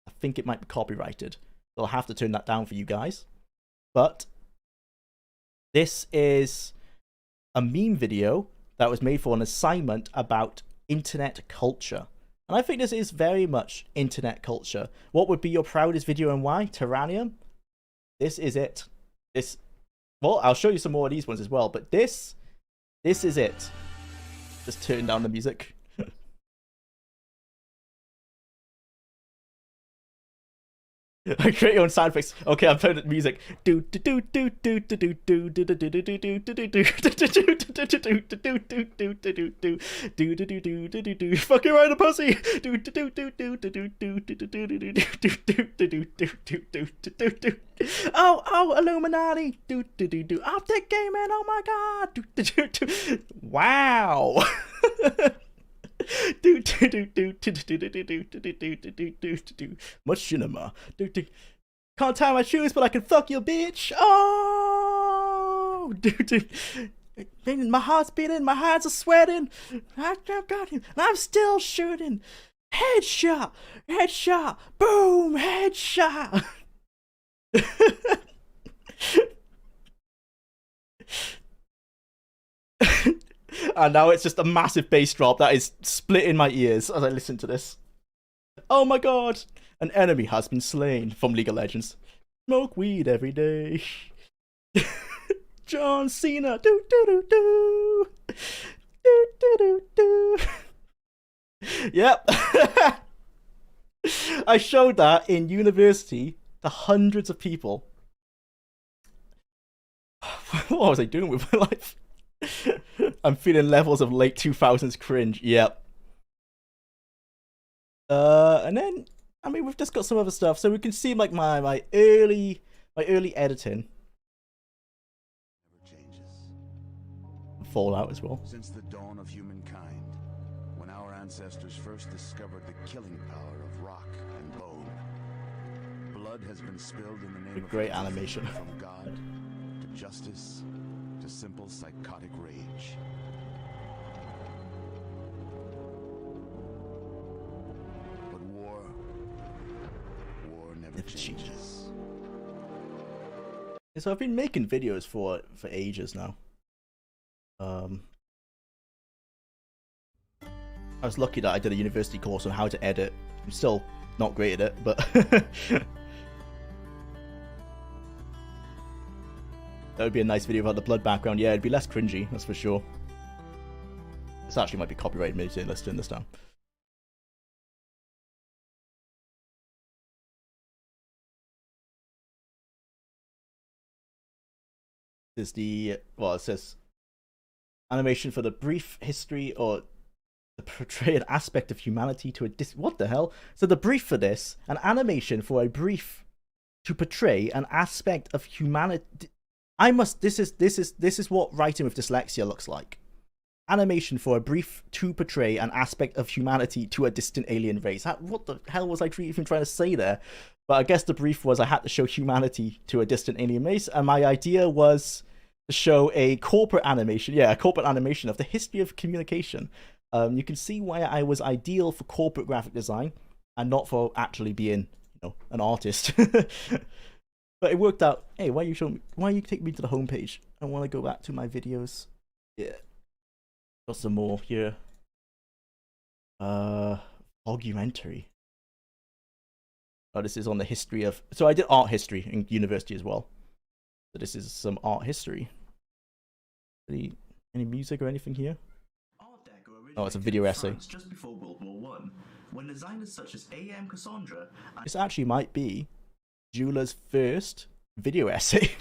I think it might be copyrighted. So I'll have to turn that down for you guys. But this is a meme video that was made for an assignment about internet culture. And I think this is very much internet culture. What would be your proudest video and why? Tyrannium? This is it. This. Well, I'll show you some more of these ones as well, but this is it. Just turn down the music. I create your own sound effects. Okay, I'm playing the music. Do do do do do do do do do do do do do do do do do do. Fucking right, the pussy. Do do do do do do do do do do do do do do do. Oh, Illuminati. Do do do do. Optic gaming. Oh my god. Do do do do. Wow. Do do do do do do do do do do do do do do. Machinima. Do do. Can't tie my shoes, but I can fuck your bitch. Oh, do do. My heart's beating, my hands are sweating. I've got him, and I'm still shooting. Headshot, headshot, boom, headshot. And now it's just a massive bass drop that is splitting my ears as I listen to this. Oh my god! An enemy has been slain from League of Legends. Smoke weed every day. John Cena. Do do do do. Do do do do. Yep. I showed that in university to hundreds of people. What was I doing with my life? I'm feeling levels of late 2000s cringe. Yep. And then I mean we've just got some other stuff, so we can see like my early editing. Never changes. Fallout as well. Since the dawn of humankind, when our ancestors first discovered the killing power of rock and bone, blood has been spilled in the name of Great animation. from God to justice to simple psychotic rage. But war never changes. So I've been making videos for ages now. I was lucky that I did a university course on how to edit. I'm still not great at it, but that would be a nice video about the blood background. Yeah, it'd be less cringy, that's for sure. This actually might be copyrighted, maybe. Let's turn this down. This is the, well, it says animation for the brief history or to portray an aspect of humanity to a what the hell? So the brief for this, an animation for a brief to portray an aspect of humanity. This is what writing with dyslexia looks like. Animation for a brief to portray an aspect of humanity to a distant alien race. What the hell was I even trying to say there? But I guess the brief was I had to show humanity to a distant alien race, and my idea was to show a corporate animation. Yeah, a corporate animation of the history of communication. You can see why I was ideal for corporate graphic design and not for actually being, an artist. But it worked out. Hey, why you take me to the homepage? I want to go back to my videos. Yeah. Got some more here. Documentary. Oh, this is on the history of. So I did art history in university as well. So this is some art history. Any music or anything here? Oh, it's a video essay. Just before World War I, when designers such as A.M. Cassandra. This actually might be Jwlar's first video essay.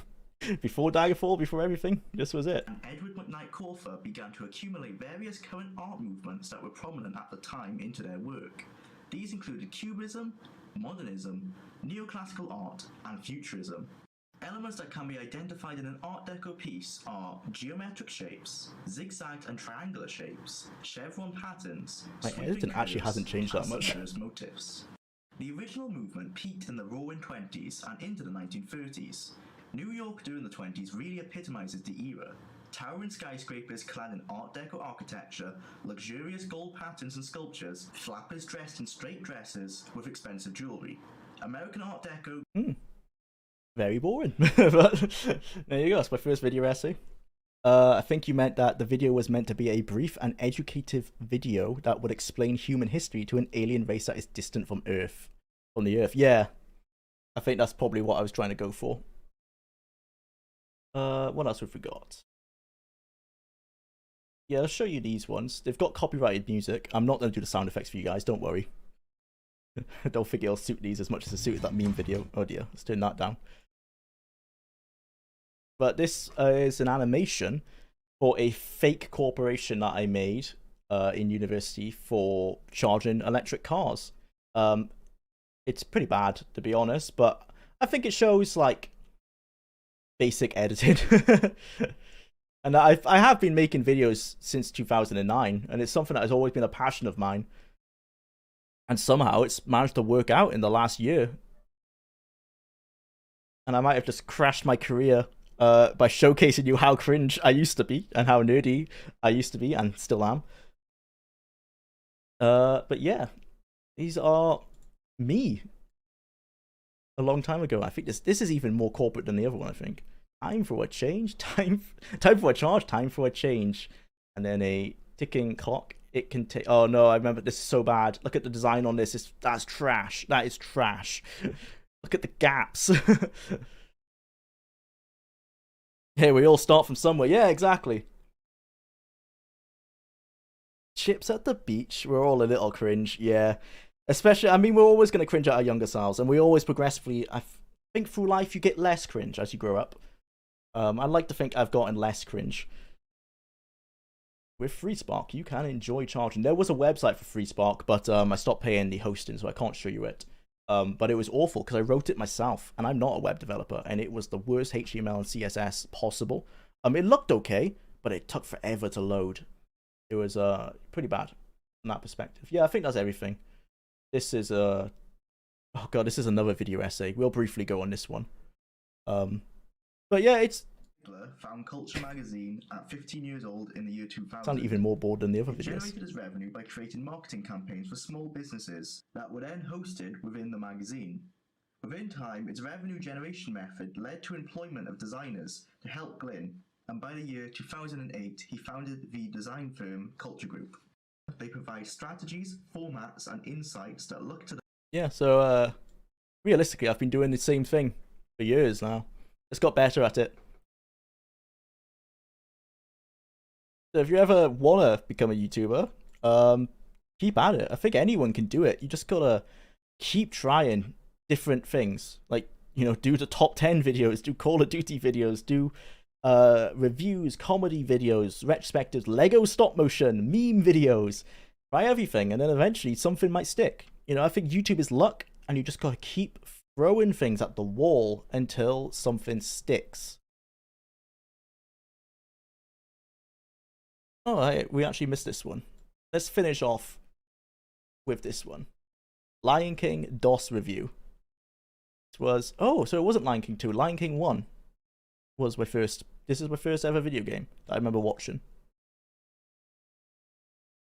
Before Daggerfall, before everything, this was it. And Edward McKnight Corfer began to accumulate various current art movements that were prominent at the time into their work. These included Cubism, Modernism, Neoclassical art, and Futurism. Elements that can be identified in an Art Deco piece are geometric shapes, zigzags and triangular shapes, chevron patterns, My editing actually hasn't changed that much. Motifs. The original movement peaked in the Roaring '20s and into the 1930s. New York during the 20s really epitomizes the era. Towering skyscrapers clad in Art Deco architecture, luxurious gold patterns and sculptures, flappers dressed in straight dresses with expensive jewelry. American Art Deco... Very boring. But there you go, that's my first video essay. I think you meant that the video was meant to be a brief and educative video that would explain human history to an alien race that is distant from the Earth. Yeah, I think that's probably what I was trying to go for. What else have we got? Yeah, I'll show you these ones. They've got copyrighted music. I'm not going to do the sound effects for you guys, don't worry. I don't think it'll suit these as much as it suited that meme video. Oh dear, let's turn that down. But this is an animation for a fake corporation that I made in university for charging electric cars. It's pretty bad, to be honest, but I think it shows, like, basic editing. And I have been making videos since 2009, and it's something that has always been a passion of mine. And somehow it's managed to work out in the last year. And I might have just crashed my career by showcasing you how cringe I used to be, and how nerdy I used to be, and still am. But yeah, these are me a long time ago. I think this is even more corporate than the other one, I think. Time for a change, time for a charge, time for a change. And then a ticking clock. It can take. Oh no, I remember this is so bad. Look at the design on this. That's trash. That is trash. Look at the gaps. Hey, we all start from somewhere. Yeah, exactly. Chips at the beach. We're all a little cringe. Yeah. Especially, I mean, we're always going to cringe at our younger selves, and we always progressively, I think through life, you get less cringe as you grow up. I'd like to think I've gotten less cringe. With FreeSpark, you can enjoy charging. There was a website for FreeSpark, but I stopped paying the hosting, so I can't show you it. But it was awful because I wrote it myself, and I'm not a web developer, and it was the worst HTML and CSS possible. It looked okay, but it took forever to load. It was pretty bad from that perspective. Yeah, I think that's everything. This is oh god, this is another video essay. We'll briefly go on this one. But yeah, it's Jwlar found Culture magazine at 15 years old in the year 2000. sounded even more bored than the other It videos. generated its revenue by creating marketing campaigns for small businesses that were then hosted within the magazine. Within time, its revenue generation method led to employment of designers to help Glyn, and by the year 2008, he founded the design firm Culture Group. They provide strategies, formats, and insights that look to the... Yeah, so realistically, I've been doing the same thing for years now. Just got better at it. So if you ever want to become a YouTuber, keep at it. I think anyone can do it. You just gotta keep trying different things. Like, you know, do the top 10 videos, do Call of Duty videos, do reviews, comedy videos, retrospectives, Lego stop motion, meme videos. Try everything, and then eventually something might stick. You know, I think YouTube is luck, and you just gotta keep throwing things at the wall until something sticks. Oh, we actually missed this one. Let's finish off with this one. Lion King DOS review. This was... Oh, so it wasn't Lion King 2. Lion King 1 was my first... This is my first ever video game that I remember watching.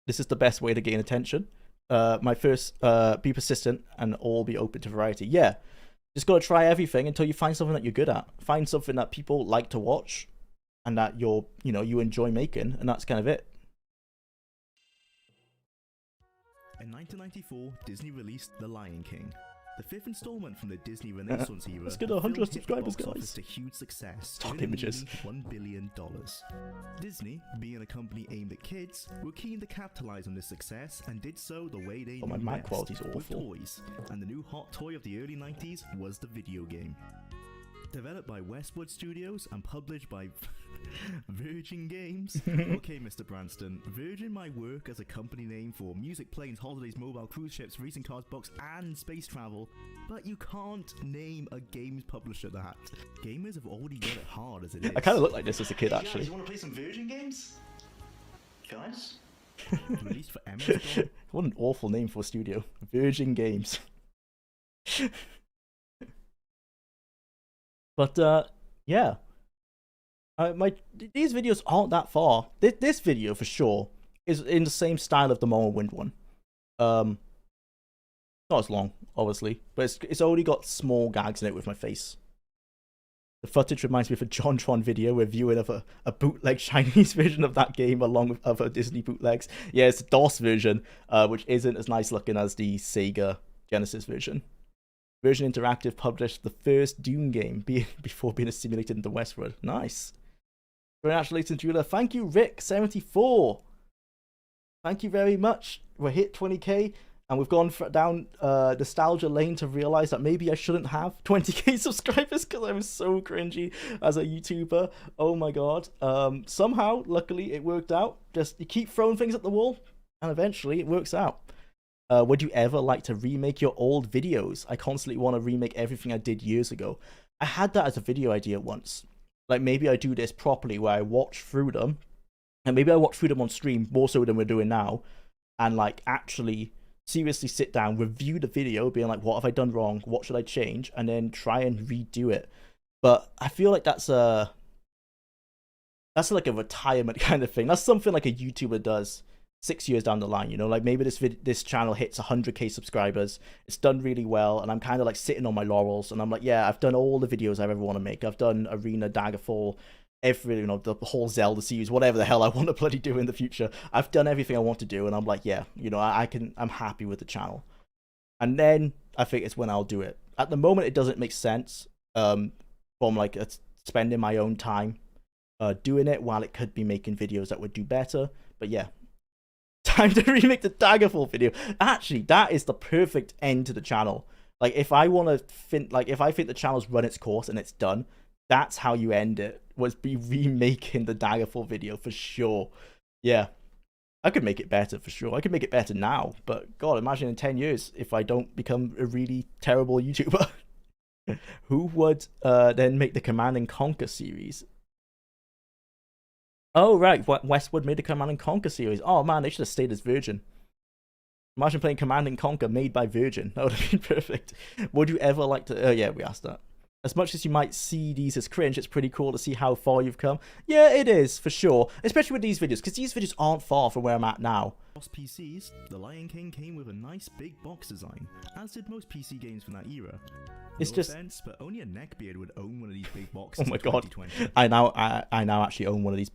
This is the best way to gain attention. My first... be persistent and all be open to variety. Yeah. Just gotta try everything until you find something that you're good at. Find something that people like to watch and that you enjoy making, and that's kind of it. In 1994, Disney released The Lion King, the fifth installment from the Disney Renaissance era. Let's get the 100 film hit the subscribers, box office guys. to huge success, Stock earning images. nearly $1 billion. Disney, being a company aimed at kids, were keen to capitalize on this success and did so the way they Oh, my knew mic best, quality's with awful. toys. And the new hot toy of the early 90s was the video game. Developed by Westwood Studios and published by Virgin Games. Okay, Mr. Branston, Virgin might work as a company name for music, planes, holidays, mobile, cruise ships, racing cars, books, and space travel, but you can't name a games publisher that. Gamers have already got it hard as it is. I kind of looked like this as a kid, Hey, actually. guys, you want to play some Virgin games? Guys? Released for MS-DOS. What an awful name for a studio. Virgin Games. But, yeah. These videos aren't that far. This video, for sure, is in the same style of the Morrowind one. Not as long, obviously, but it's only got small gags in it with my face. The footage reminds me of a JonTron video reviewing of a bootleg Chinese version of that game along with other Disney bootlegs. Yeah, it's a DOS version, which isn't as nice looking as the Sega Genesis version. Virgin Interactive published the first Doom game before being assimilated into Westwood. Nice. Congratulations, Jwlar. Thank you, Rick74. Thank you very much. We're hit 20k, and we've gone down nostalgia lane to realize that maybe I shouldn't have 20k subscribers because I was so cringy as a YouTuber. Oh my god. Somehow, luckily, it worked out. Just you keep throwing things at the wall, and eventually it works out. Would you ever like to remake your old videos? I constantly want to remake everything I did years ago. I had that as a video idea once. Like, maybe I do this properly where I watch through them, and maybe I watch through them on stream more so than we're doing now, and like actually seriously sit down, review the video, being like, what have I done wrong? What should I change? And then try and redo it. But I feel like that's like a retirement kind of thing. That's something like a YouTuber does 6 years down the line, you know, like maybe this channel hits 100k subscribers, it's done really well, and I'm kind of like sitting on my laurels, and I'm like, yeah, I've done all the videos I ever want to make. I've done Arena, Daggerfall, every, you know, the whole Zelda series, whatever the hell I want to bloody do in the future. I've done everything I want to do, and I'm like, yeah, you know, I'm happy with the channel. And then I think it's when I'll do it. At the moment, it doesn't make sense from like spending my own time doing it while it could be making videos that would do better. But yeah, time to remake the Daggerfall video. Actually, that is the perfect end to the channel. Like, if I want to think, like, if I think the channel's run its course and it's done, that's how you end it, was be remaking the Daggerfall video for sure. Yeah, I could make it better for sure. I could make it better now, but god, imagine in 10 years if I don't become a really terrible YouTuber. Who would then make the Command and Conquer series? Oh, right. Westwood made the Command and Conquer series. Oh, man, they should have stayed as Virgin. Imagine playing Command and Conquer made by Virgin. That would have been perfect. Would you ever like to... Oh, yeah, we asked that. As much as you might see these as cringe, it's pretty cool to see how far you've come. Yeah, it is, for sure. Especially with these videos, because these videos aren't far from where I'm at now. Across PCs, The Lion King came with a nice big box design, as did most PC games from that era. It's No just... offense, but only a neckbeard would own one of these big boxes. Oh my in god. 2020. I now actually own one of these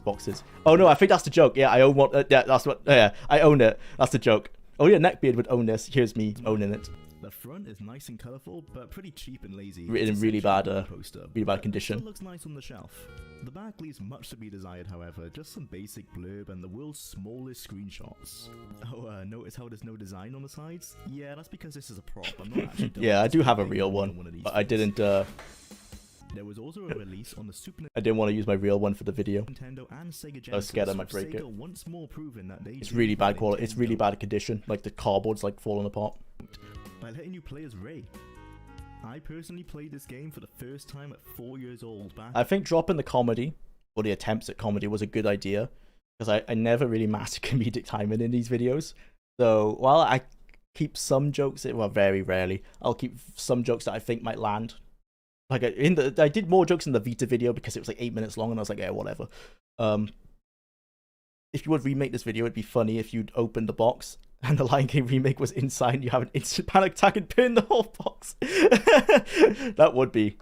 boxes. Oh no, I think that's the joke. Yeah, I own one. Yeah, that's what... Yeah, I own it. That's the joke. Oh yeah, neckbeard would own this. Here's me owning it. The front is nice and colourful, but pretty cheap and lazy. Written in really bad condition. It looks nice on the shelf. The back leaves much to be desired, however. Just some basic blurb and the world's smallest screenshots. Oh, notice how there's no design on the sides? Yeah, that's because this is a prop. I'm not actually done yeah, I with do have a this real thing one, of these but I things. didn't. There was also a release on the Super I didn't want to use my real one for the video. Nintendo and Sega Genesis. I was scared I might break Sega it. once more proven that they It's do really bad what quality. It's really Nintendo bad condition. Like the cardboard's like falling apart. by letting you play as Ray. I personally played this game for the first time at 4 years old back. I think dropping the comedy, or the attempts at comedy, was a good idea, because I never really master comedic timing in these videos. So while I keep some jokes, well, very rarely, I'll keep some jokes that I think might land. Like I did more jokes in the Vita video because it was like 8 minutes long, and I was like, yeah, whatever. If you would remake this video, it'd be funny if you'd open the box and the Lion King remake was inside and you have an instant panic attack and burn the whole box. That would be.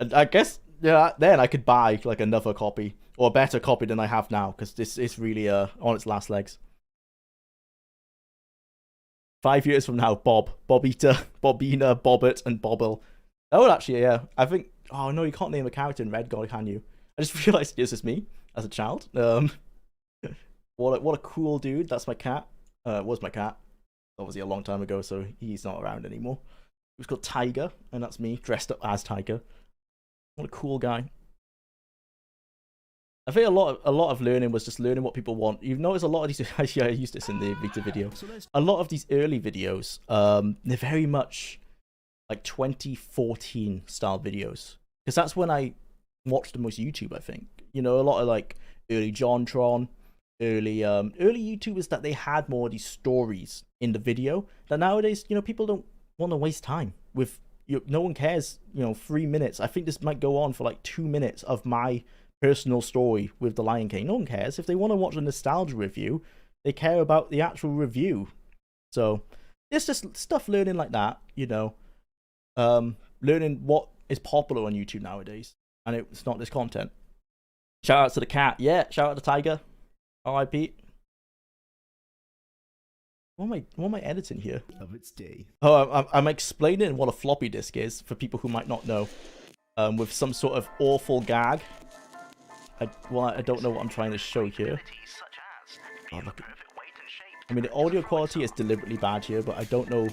And I guess, yeah, then I could buy like another copy, or a better copy than I have now, because this is really on its last legs. 5 years from now, Bobita, Bobina, Bobbit, and Bobble. Oh, actually, yeah. I think... Oh, no, you can't name a character in Red God, can you? I just realised it's just me as a child. What a cool dude. That's my cat. Was my cat. Obviously a long time ago, so he's not around anymore. He was called Tiger, and that's me, dressed up as Tiger. What a cool guy. I think a lot of learning was just learning what people want. You've noticed a lot of these... Actually, I used this in the Vita video. A lot of these early videos, they're very much... like 2014 style videos, because that's when I watched the most YouTube. I think, you know, a lot of like early JonTron, early YouTubers, that they had more of these stories in the video that nowadays, you know, people don't want to waste time with. No one cares, you know, 3 minutes. I think this might go on for like 2 minutes of my personal story with the Lion King. No one cares. If they want to watch a nostalgia review, they care about the actual review. So it's just stuff learning like that, you know. Learning what is popular on YouTube nowadays, and it's not this content. Shout out to the cat. Yeah, shout out to Tiger. R.I.P. What am I editing here? Of its day. Oh, I'm explaining what a floppy disk is for people who might not know. With some sort of awful gag. I don't know what I'm trying to show here. Oh, look. I mean, the audio quality is deliberately bad here, but I don't know.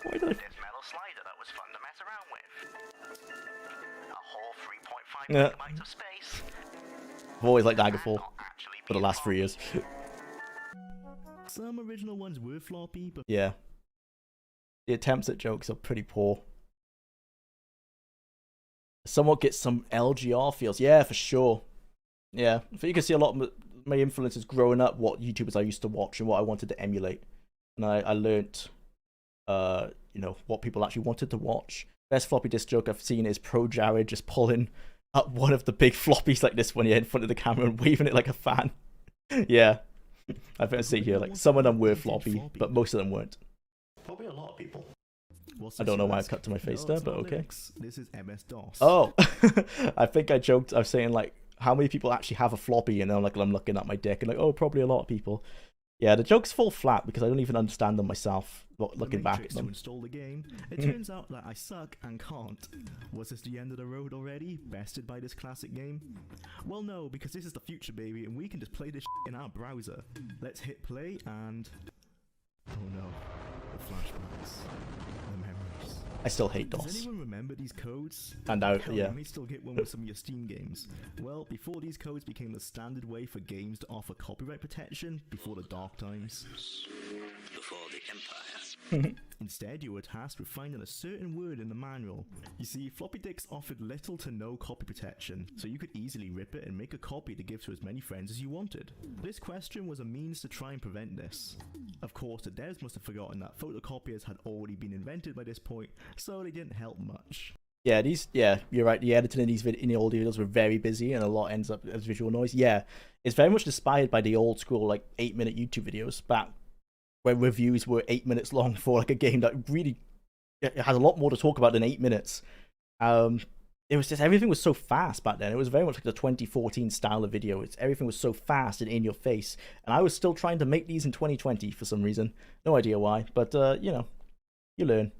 Why did I... Yeah. I've always liked Daggerfall for the last 3 years. Some original ones were floppy, but Yeah. The attempts at jokes are pretty poor. Somewhat gets some LGR feels. Yeah, for sure. Yeah. I think you can see a lot of my influences growing up, what YouTubers I used to watch and what I wanted to emulate. And I learnt, you know, what people actually wanted to watch. Best floppy disk joke I've seen is Pro Jared just pulling up one of the big floppies like this one here in front of the camera and waving it like a fan. Yeah. I think I see here, like, some of them were floppy, but most of them weren't. Probably a lot of people. I don't know why I cut to my face there, but okay. This is MS-DOS. Oh, I think I joked. I was saying, like, how many people actually have a floppy? And I'm like, I'm looking at my dick and like, oh, probably a lot of people. Yeah, the jokes fall flat because I don't even understand them myself. Looking back at them. To install the game, it turns out that I suck and can't. Was this the end of the road already? Bested by this classic game? Well, no, because this is the future, baby, and we can just play this in our browser. Let's hit play and... Oh no, the flashbacks, the memories. I still hate Does DOS. anyone remember these codes? And out, Hell, yeah. You may still get one with some of your Steam games. Well, before these codes became the standard way for games to offer copyright protection, before the dark times. Before the Empire. Instead, you were tasked with finding a certain word in the manual. You see, floppy disks offered little to no copy protection, so you could easily rip it and make a copy to give to as many friends as you wanted. This question was a means to try and prevent this. Of course, the devs must have forgotten that photocopiers had already been invented by this point, so they didn't help much. Yeah, you're right. The editing in in the old videos were very busy, and a lot ends up as visual noise. Yeah, it's very much inspired by the old school, like, 8-minute YouTube videos back when reviews were 8 minutes long for like a game that really it has a lot more to talk about than 8 minutes. It was just, everything was so fast back then. It was very much like the 2014 style of video. Everything was so fast and in your face, and I was still trying to make these in 2020 for some reason. No idea why, but you know, you learn.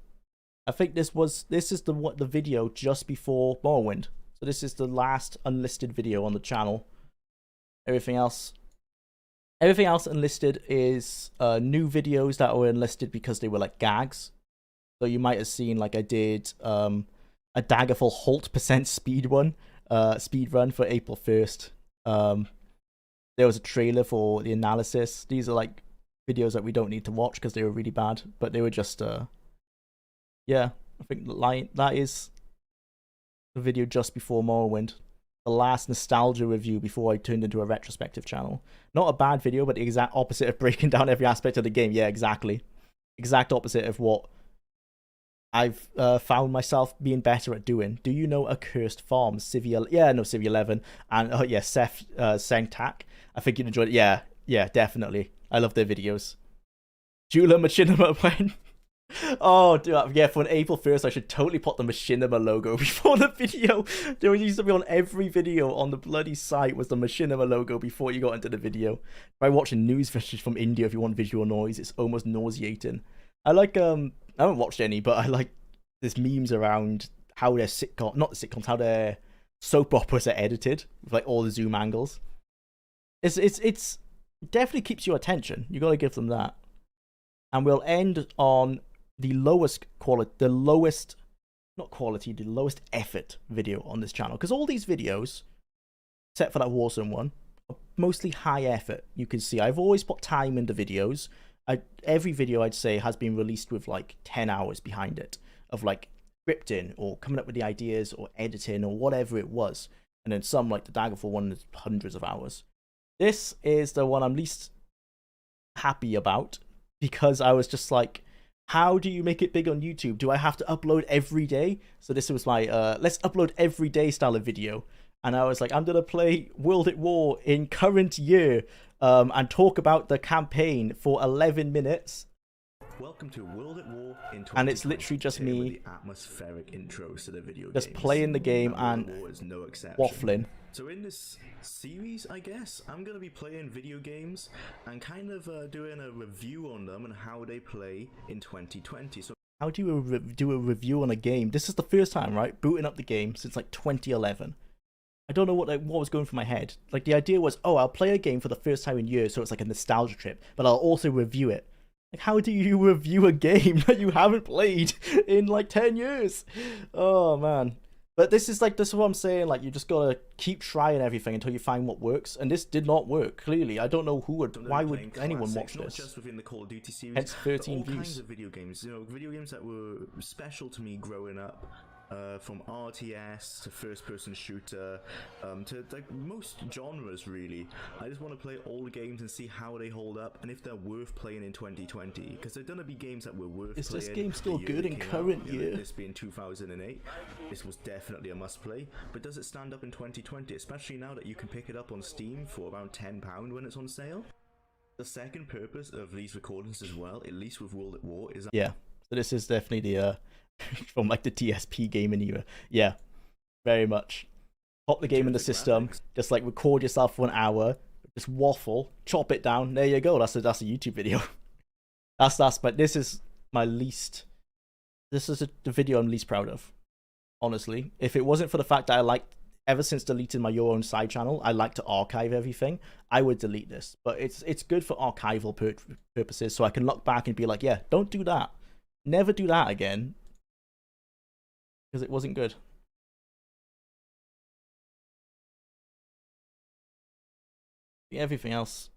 I think this is the video just before Morrowind. So this is the last unlisted video on the channel. Everything else unlisted is new videos that were enlisted because they were like gags. So you might have seen, like, I did a Daggerfall Halt % speed run for April 1st. There was a trailer for the analysis. These are like videos that we don't need to watch because they were really bad, but they were just yeah, I think that is the video just before Morrowind. The last nostalgia review before I turned into a retrospective channel. Not a bad video, but the exact opposite of breaking down every aspect of the game. Yeah, exactly. Exact opposite of what I've found myself being better at doing. Do you know Accursed Farms? Civ 11. And yeah, Seth Sengtak. I think you'd enjoy it. Yeah, definitely. I love their videos. Jwlar Machinima when... Oh, dude, yeah, for an April 1st, I should totally put the Machinima logo before the video. There used to be on every video on the bloody site was the Machinima logo before you got into the video. By watching news footage from India, if you want visual noise, it's almost nauseating. I like, I haven't watched any, but I like there's memes around how their how their soap operas are edited, with like all the zoom angles. It's definitely keeps your attention. You gotta give them that. And we'll end on the lowest effort video on this channel, because all these videos, except for that Warzone one, are mostly high effort. You can see I've always put time into videos. Every video I'd say has been released with like 10 hours behind it of like scripting or coming up with the ideas or editing or whatever it was, and then some, like the Daggerfall one, is hundreds of hours. This is the one I'm least happy about, because I was just like, how do you make it big on YouTube? Do I have to upload every day? So this was my let's upload every day style of video. And I was like, I'm gonna play World at War in current year and talk about the campaign for 11 minutes. welcome to World at War in 2020. And it's literally just Here with me the atmospheric intros to the video just games. playing the game World and at War is no exception. waffling. So in this series, I guess, I'm going to be playing video games and kind of doing a review on them and how they play in 2020. So how do you do a review on a game? This is the first time, right, booting up the game since like 2011. I don't know what was going through my head. Like, the idea was, oh, I'll play a game for the first time in years, so it's like a nostalgia trip, but I'll also review it. Like, how do you review a game that you haven't played in like 10 years? Oh, man. But this is what I'm saying. Like, you just gotta keep trying everything until you find what works. And this did not work, clearly. I don't know why would anyone watch not this? just within the Call of Duty series, Hence 13 but all views. kinds of video games. You know, video games that were special to me growing up. From RTS to first-person shooter, to like most genres, really. I just want to play all the games and see how they hold up and if they're worth playing in 2020. Because there's gonna be games that were worth playing. Is this game still the year good it in came current out. year? This being 2008, this was definitely a must-play. But does it stand up in 2020? Especially now that you can pick it up on Steam for around £10 when it's on sale. The second purpose of these recordings as well, at least with World at War, is Yeah. So this is definitely the from like the TSP gaming era. Yeah, very much. Pop the game in the system, just like record yourself for an hour, just waffle, chop it down. There you go. That's a YouTube video. But this is my least. This is the video I'm least proud of. Honestly, if it wasn't for the fact that I liked, ever since deleting my Your Own Side channel, I like to archive everything, I would delete this. But it's good for archival purposes, so I can look back and be like, yeah, don't do that. Never do that again. Because it wasn't good. Everything else,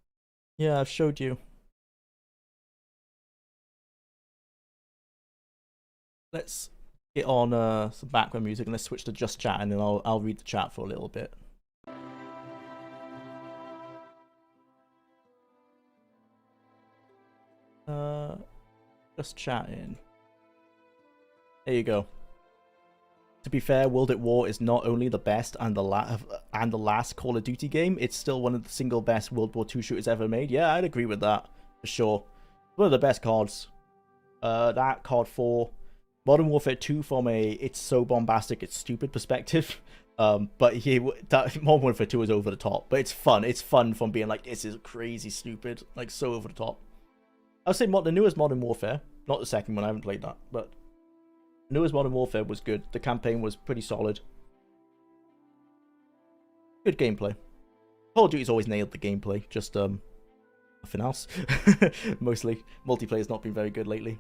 yeah, I've showed you. Let's get on some background music and let's switch to just chat, and then I'll read the chat for a little bit. Just chatting. There you go. To be fair, World at War is not only the best and the last Call of Duty game, it's still one of the single best World War II shooters ever made. Yeah, I'd agree with that, for sure. One of the best CODs. That, COD 4. Modern Warfare 2 from a it's so bombastic, it's stupid perspective. But Modern Warfare 2 is over the top. But it's fun. It's fun from being like, this is crazy stupid. Like, so over the top. I would say the newest Modern Warfare. Not the second one, I haven't played that. But newest Modern Warfare was good. The campaign was pretty solid. Good gameplay. Call of Duty's always nailed the gameplay. Just, nothing else. Mostly. Multiplayer's not been very good lately.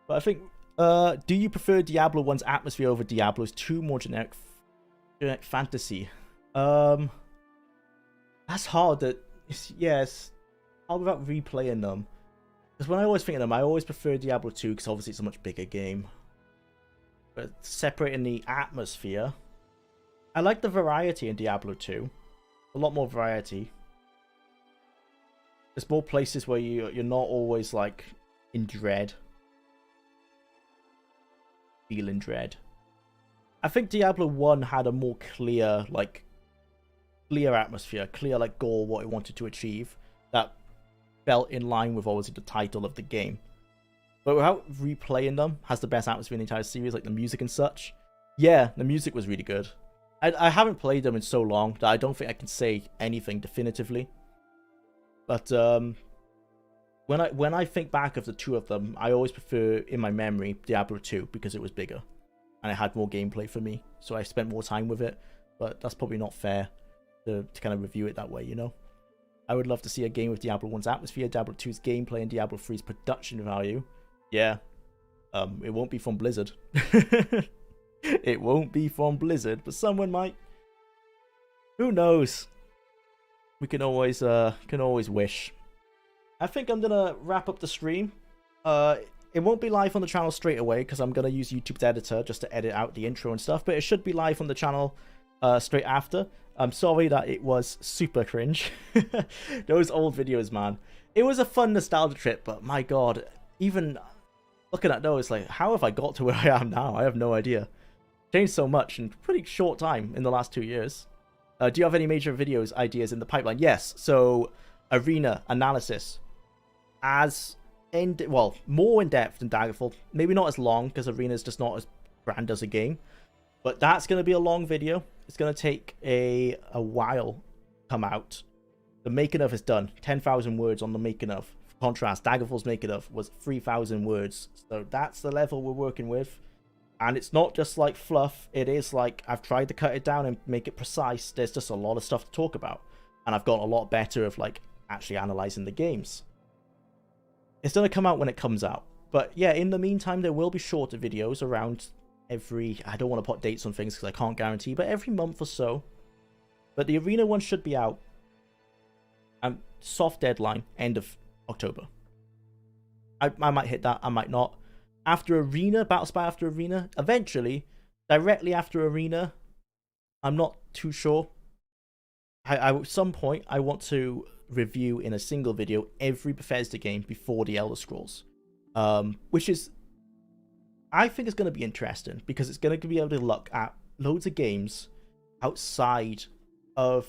But I think, do you prefer Diablo 1's atmosphere over Diablo's 2 more generic fantasy? That's hard. Yes. Hard without replaying them. Because when I always think of them, I always prefer Diablo 2 because obviously it's a much bigger game. But separating the atmosphere, I like the variety in Diablo 2. A lot more variety. There's more places where you're not always like in dread. Feeling dread. I think Diablo 1 had a more clear atmosphere, clear like goal, what it wanted to achieve. That felt in line with obviously the title of the game. But without replaying them, has the best atmosphere in the entire series, like the music and such. Yeah, the music was really good. I haven't played them in so long that I don't think I can say anything definitively. But when I think back of the two of them, I always prefer, in my memory, Diablo 2 because it was bigger. And it had more gameplay for me, so I spent more time with it. But that's probably not fair to kind of review it that way, you know? I would love to see a game with Diablo 1's atmosphere, Diablo 2's gameplay, and Diablo 3's production value. Yeah. It won't be from Blizzard. It won't be from Blizzard, but someone might. Who knows? We can always wish. I think I'm gonna wrap up the stream. It won't be live on the channel straight away because I'm gonna use YouTube's editor just to edit out the intro and stuff, but it should be live on the channel straight after. I'm sorry that it was super cringe. Those old videos, man. It was a fun nostalgia trip, but my god, even looking at those, like, how have I got to where I am now? I have no idea. Changed so much in a pretty short time in the last 2 years. Do you have any major ideas in the pipeline? Yes. So, arena analysis. As more in depth than Daggerfall. Maybe not as long, because Arena's just not as grand as a game. But that's going to be a long video. It's going to take a while to come out. The making of is done. 10,000 words on the making of. For contrast, Daggerfall's making of was 3,000 words. So that's the level we're working with. And it's not just like fluff. It is like, I've tried to cut it down and make it precise. There's just a lot of stuff to talk about. And I've gotten a lot better of like actually analyzing the games. It's going to come out when it comes out. But yeah, in the meantime, there will be shorter videos around I don't want to put dates on things because I can't guarantee, but every month or so. But the Arena one should be out. Soft deadline, end of October. I might hit that, I might not. After Arena, Battle Spy after Arena, eventually, directly after Arena, I'm not too sure. At some point, I want to review in a single video every Bethesda game before the Elder Scrolls. Which is, I think it's going to be interesting, because it's going to be able to look at loads of games outside of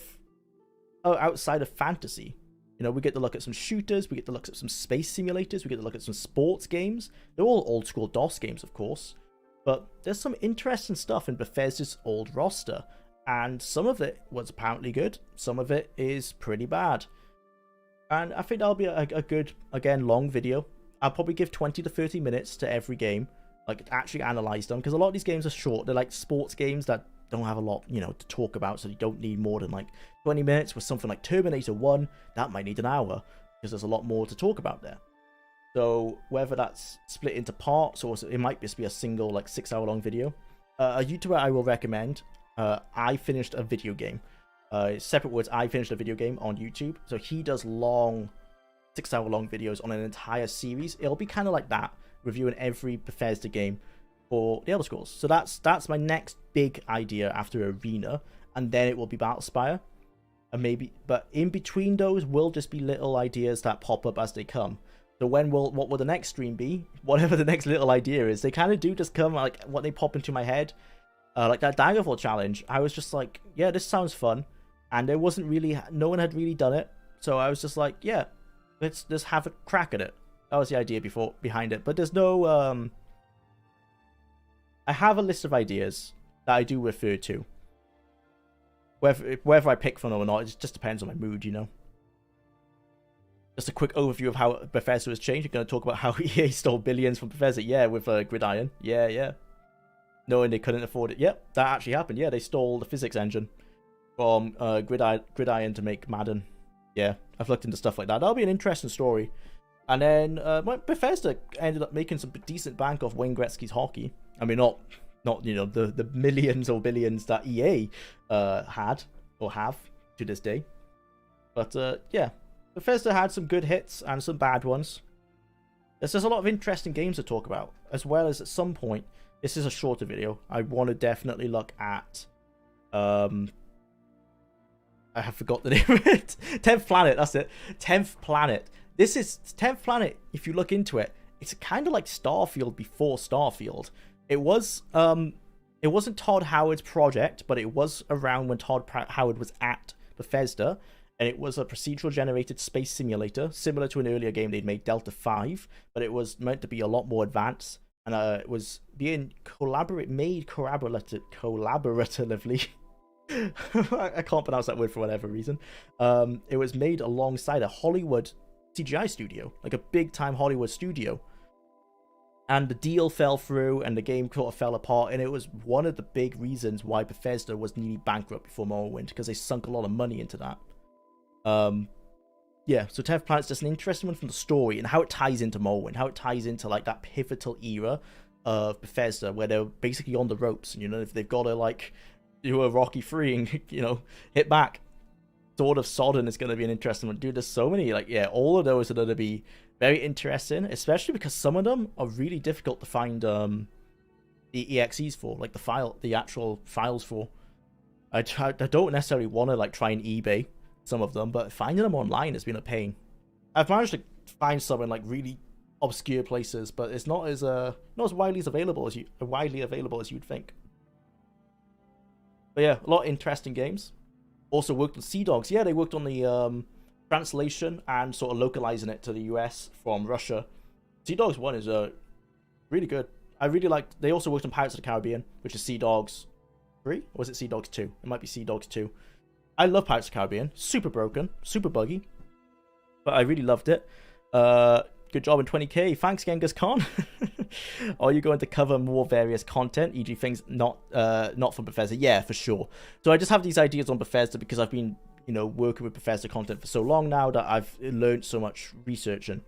fantasy. You know, we get to look at some shooters, we get to look at some space simulators, we get to look at some sports games. They're all old school DOS games, of course, but there's some interesting stuff in Bethesda's old roster, and some of it was apparently good, some of it is pretty bad. And I think that'll be a good, again, long video. I'll probably give 20 to 30 minutes to every game, like actually analyze them, because a lot of these games are short. They're like sports games that don't have a lot, you know, to talk about, so you don't need more than like 20 minutes. With something like Terminator 1, that might need an hour, because there's a lot more to talk about there. So whether that's split into parts, or it might just be a single like 6-hour long video. A YouTuber I will recommend, I finished a video game. Separate words, I finished a video game on YouTube. So he does long 6-hour long videos on an entire series. It'll be kind of like that, reviewing every Bethesda game for the Elder Scrolls. So that's my next big idea after Arena, and then it will be Battlespire, and maybe, but in between those will just be little ideas that pop up as they come. So what will the next stream be? Whatever the next little idea is, they kind of do just come like what they pop into my head. Like that Daggerfall challenge, I was just like, yeah, this sounds fun, and there wasn't really, no one had really done it, so I was just like, yeah, let's just have a crack at it. That was the idea behind it. But there's no I have a list of ideas that I do refer to. Whether I pick from them or not, it just depends on my mood, you know. Just a quick overview of how Bethesda has changed. We're going to talk about how EA stole billions from Bethesda. Yeah, with Gridiron. Yeah. Knowing they couldn't afford it. Yep, that actually happened. Yeah, they stole the physics engine from Gridiron to make Madden. Yeah, I've looked into stuff like that. That'll be an interesting story. And then Bethesda ended up making some decent bank off Wayne Gretzky's hockey. I mean, not you know, the millions or billions that EA had or have to this day. But yeah, Bethesda had some good hits and some bad ones. There's a lot of interesting games to talk about, as well as at some point, this is a shorter video, I want to definitely look at I have forgot the name of it. 10th Planet, that's it. 10th Planet. This is 10th Planet. If you look into it, it's kind of like Starfield before Starfield. It wasn't Todd Howard's project, but it was around when Todd Howard was at Bethesda, and it was a procedural generated space simulator, similar to an earlier game they'd made, Delta 5, but it was meant to be a lot more advanced, and it was being made collaboratively. I can't pronounce that word for whatever reason. It was made alongside a Hollywood CGI studio, like a big time Hollywood studio. And the deal fell through, and the game sort of fell apart, and it was one of the big reasons why Bethesda was nearly bankrupt before Morrowind, because they sunk a lot of money into that. Yeah, so 10th Planet's just an interesting one from the story, and how it ties into Morrowind, how it ties into like that pivotal era of Bethesda, where they're basically on the ropes, and you know, if they've got to like do a Rocky 3 and, you know, hit back. Sword of Sodden is going to be an interesting one. Dude, there's so many, like, yeah, all of those are going to be very interesting, especially because some of them are really difficult to find the EXEs for, like the actual files for. I don't necessarily want to like try and eBay some of them, but finding them online has been a pain. I've managed to find some in like really obscure places, but it's not as widely available as you'd think. But yeah, a lot of interesting games. Also worked on Sea Dogs. Yeah, they worked on the translation and sort of localizing it to the US from Russia. Sea Dogs 1 is really good. I really liked... They also worked on Pirates of the Caribbean, which is Sea Dogs 3? Or was it Sea Dogs 2? It might be Sea Dogs 2. I love Pirates of the Caribbean. Super broken. Super buggy. But I really loved it. Good job in 20k. Thanks, Genghis Khan. Are you going to cover more various content, e.g. things not from Bethesda? Yeah, for sure. So I just have these ideas on Bethesda because I've been, you know, working with Bethesda content for so long now that I've learned so much researching.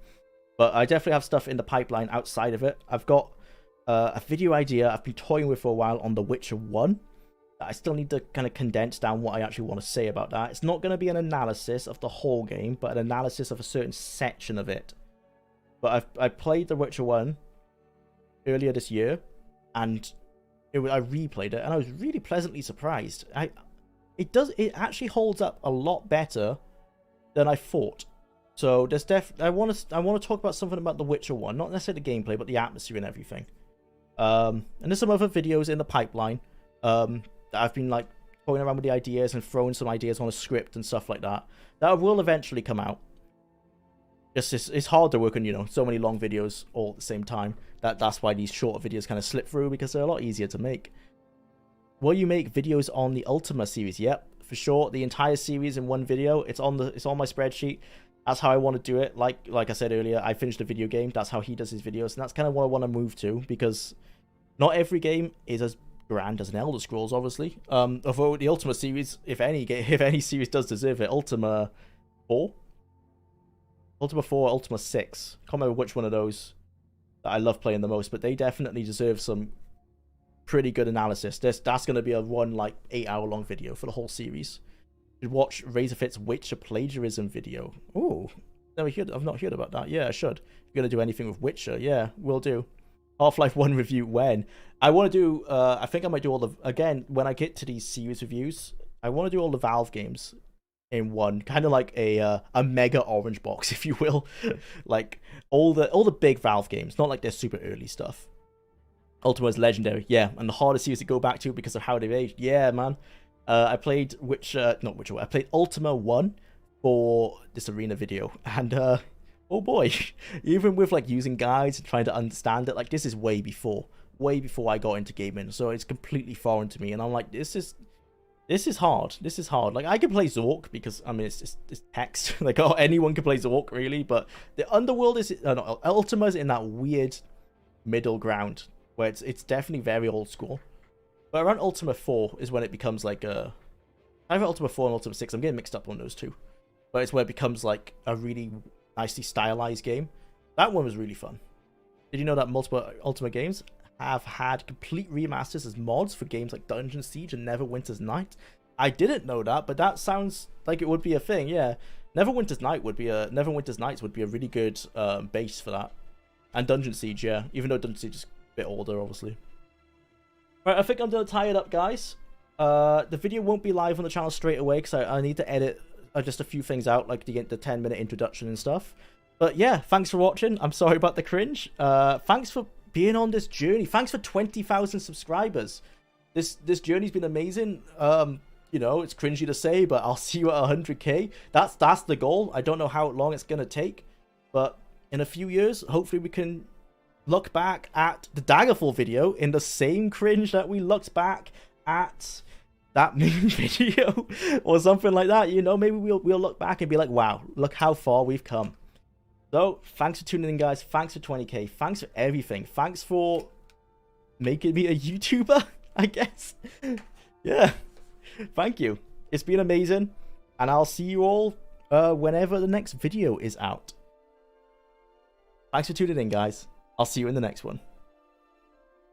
But I definitely have stuff in the pipeline outside of it. I've got a video idea I've been toying with for a while on The Witcher 1. I still need to kind of condense down what I actually want to say about that. It's not going to be an analysis of the whole game, but an analysis of a certain section of it. But I played The Witcher 1 earlier this year, and I replayed it, and I was really pleasantly surprised. It actually holds up a lot better than I thought. So there's I want to talk about something about The Witcher 1, not necessarily the gameplay, but the atmosphere and everything. And there's some other videos in the pipeline. That I've been like toying around with the ideas and throwing some ideas on a script and stuff like that. That will eventually come out. It's hard to work on, you know, so many long videos all at the same time. That's why these shorter videos kind of slip through, because they're a lot easier to make. Will you make videos on the Ultima series? Yep, for sure. The entire series in one video. It's on my spreadsheet. That's how I want to do it. Like I said earlier, I finished a video game. That's how he does his videos, and that's kind of what I want to move to, because not every game is as grand as an Elder Scrolls, obviously. Although the Ultima series, if any series does deserve it, Ultima 4, Ultima 6. Can't remember which one of those that I love playing the most, but they definitely deserve some pretty good analysis. That's going to be a like 8-hour-long video for the whole series. You should watch Razorfit's Witcher plagiarism video. Oh, I've not heard about that. Yeah, I should. If you're going to do anything with Witcher, yeah, will do. Half-Life 1 review when? I want to do, I think I might do all the, again, when I get to these series reviews, I want to do all the Valve games in one, kind of like a mega orange box, if you will. Like all the big Valve games, not like their super early stuff. Ultima is legendary, yeah, and the hardest series to go back to because of how they've aged. Yeah, man. I played I played Ultima 1 for this arena video, and oh boy, even with like using guides and trying to understand it, like this is way before I got into gaming, so it's completely foreign to me, and I'm like, this is hard. This is hard. Like I can play Zork because I mean it's text. Like anyone can play Zork really, but the Underworld is Ultima's in that weird middle ground where it's definitely very old school. But around Ultima 4 is when it becomes like either Ultima 4 and Ultima 6. I'm getting mixed up on those two, but it's where it becomes like a really nicely stylized game. That one was really fun. Did you know that multiple Ultima games have had complete remasters as mods for games like Dungeon Siege and Neverwinter's Night? I didn't know that, but that sounds like it would be a thing. Yeah, Neverwinter's Nights would be a really good base for that. And Dungeon Siege, yeah, even though Dungeon Siege is a bit older, obviously. Right, I think I'm gonna tie it up, guys. The video won't be live on the channel straight away because I need to edit just a few things out, like the 10-minute introduction and stuff. But yeah, thanks for watching. I'm sorry about the cringe. Thanks for being on this journey. Thanks for 20,000 subscribers. This journey's been amazing. You know, it's cringy to say, but I'll see you at 100k. That's the goal. I don't know how long it's gonna take, but in a few years, hopefully we can look back at the Daggerfall video in the same cringe that we looked back at that Moon video or something like that. You know, maybe we'll look back and be like, wow, look how far we've come. So thanks for tuning in, guys. Thanks for 20k. Thanks for everything. Thanks for making me a YouTuber, I guess. Yeah, thank you. It's been amazing, and I'll see you all whenever the next video is out. Thanks for tuning in, guys. I'll see you in the next one.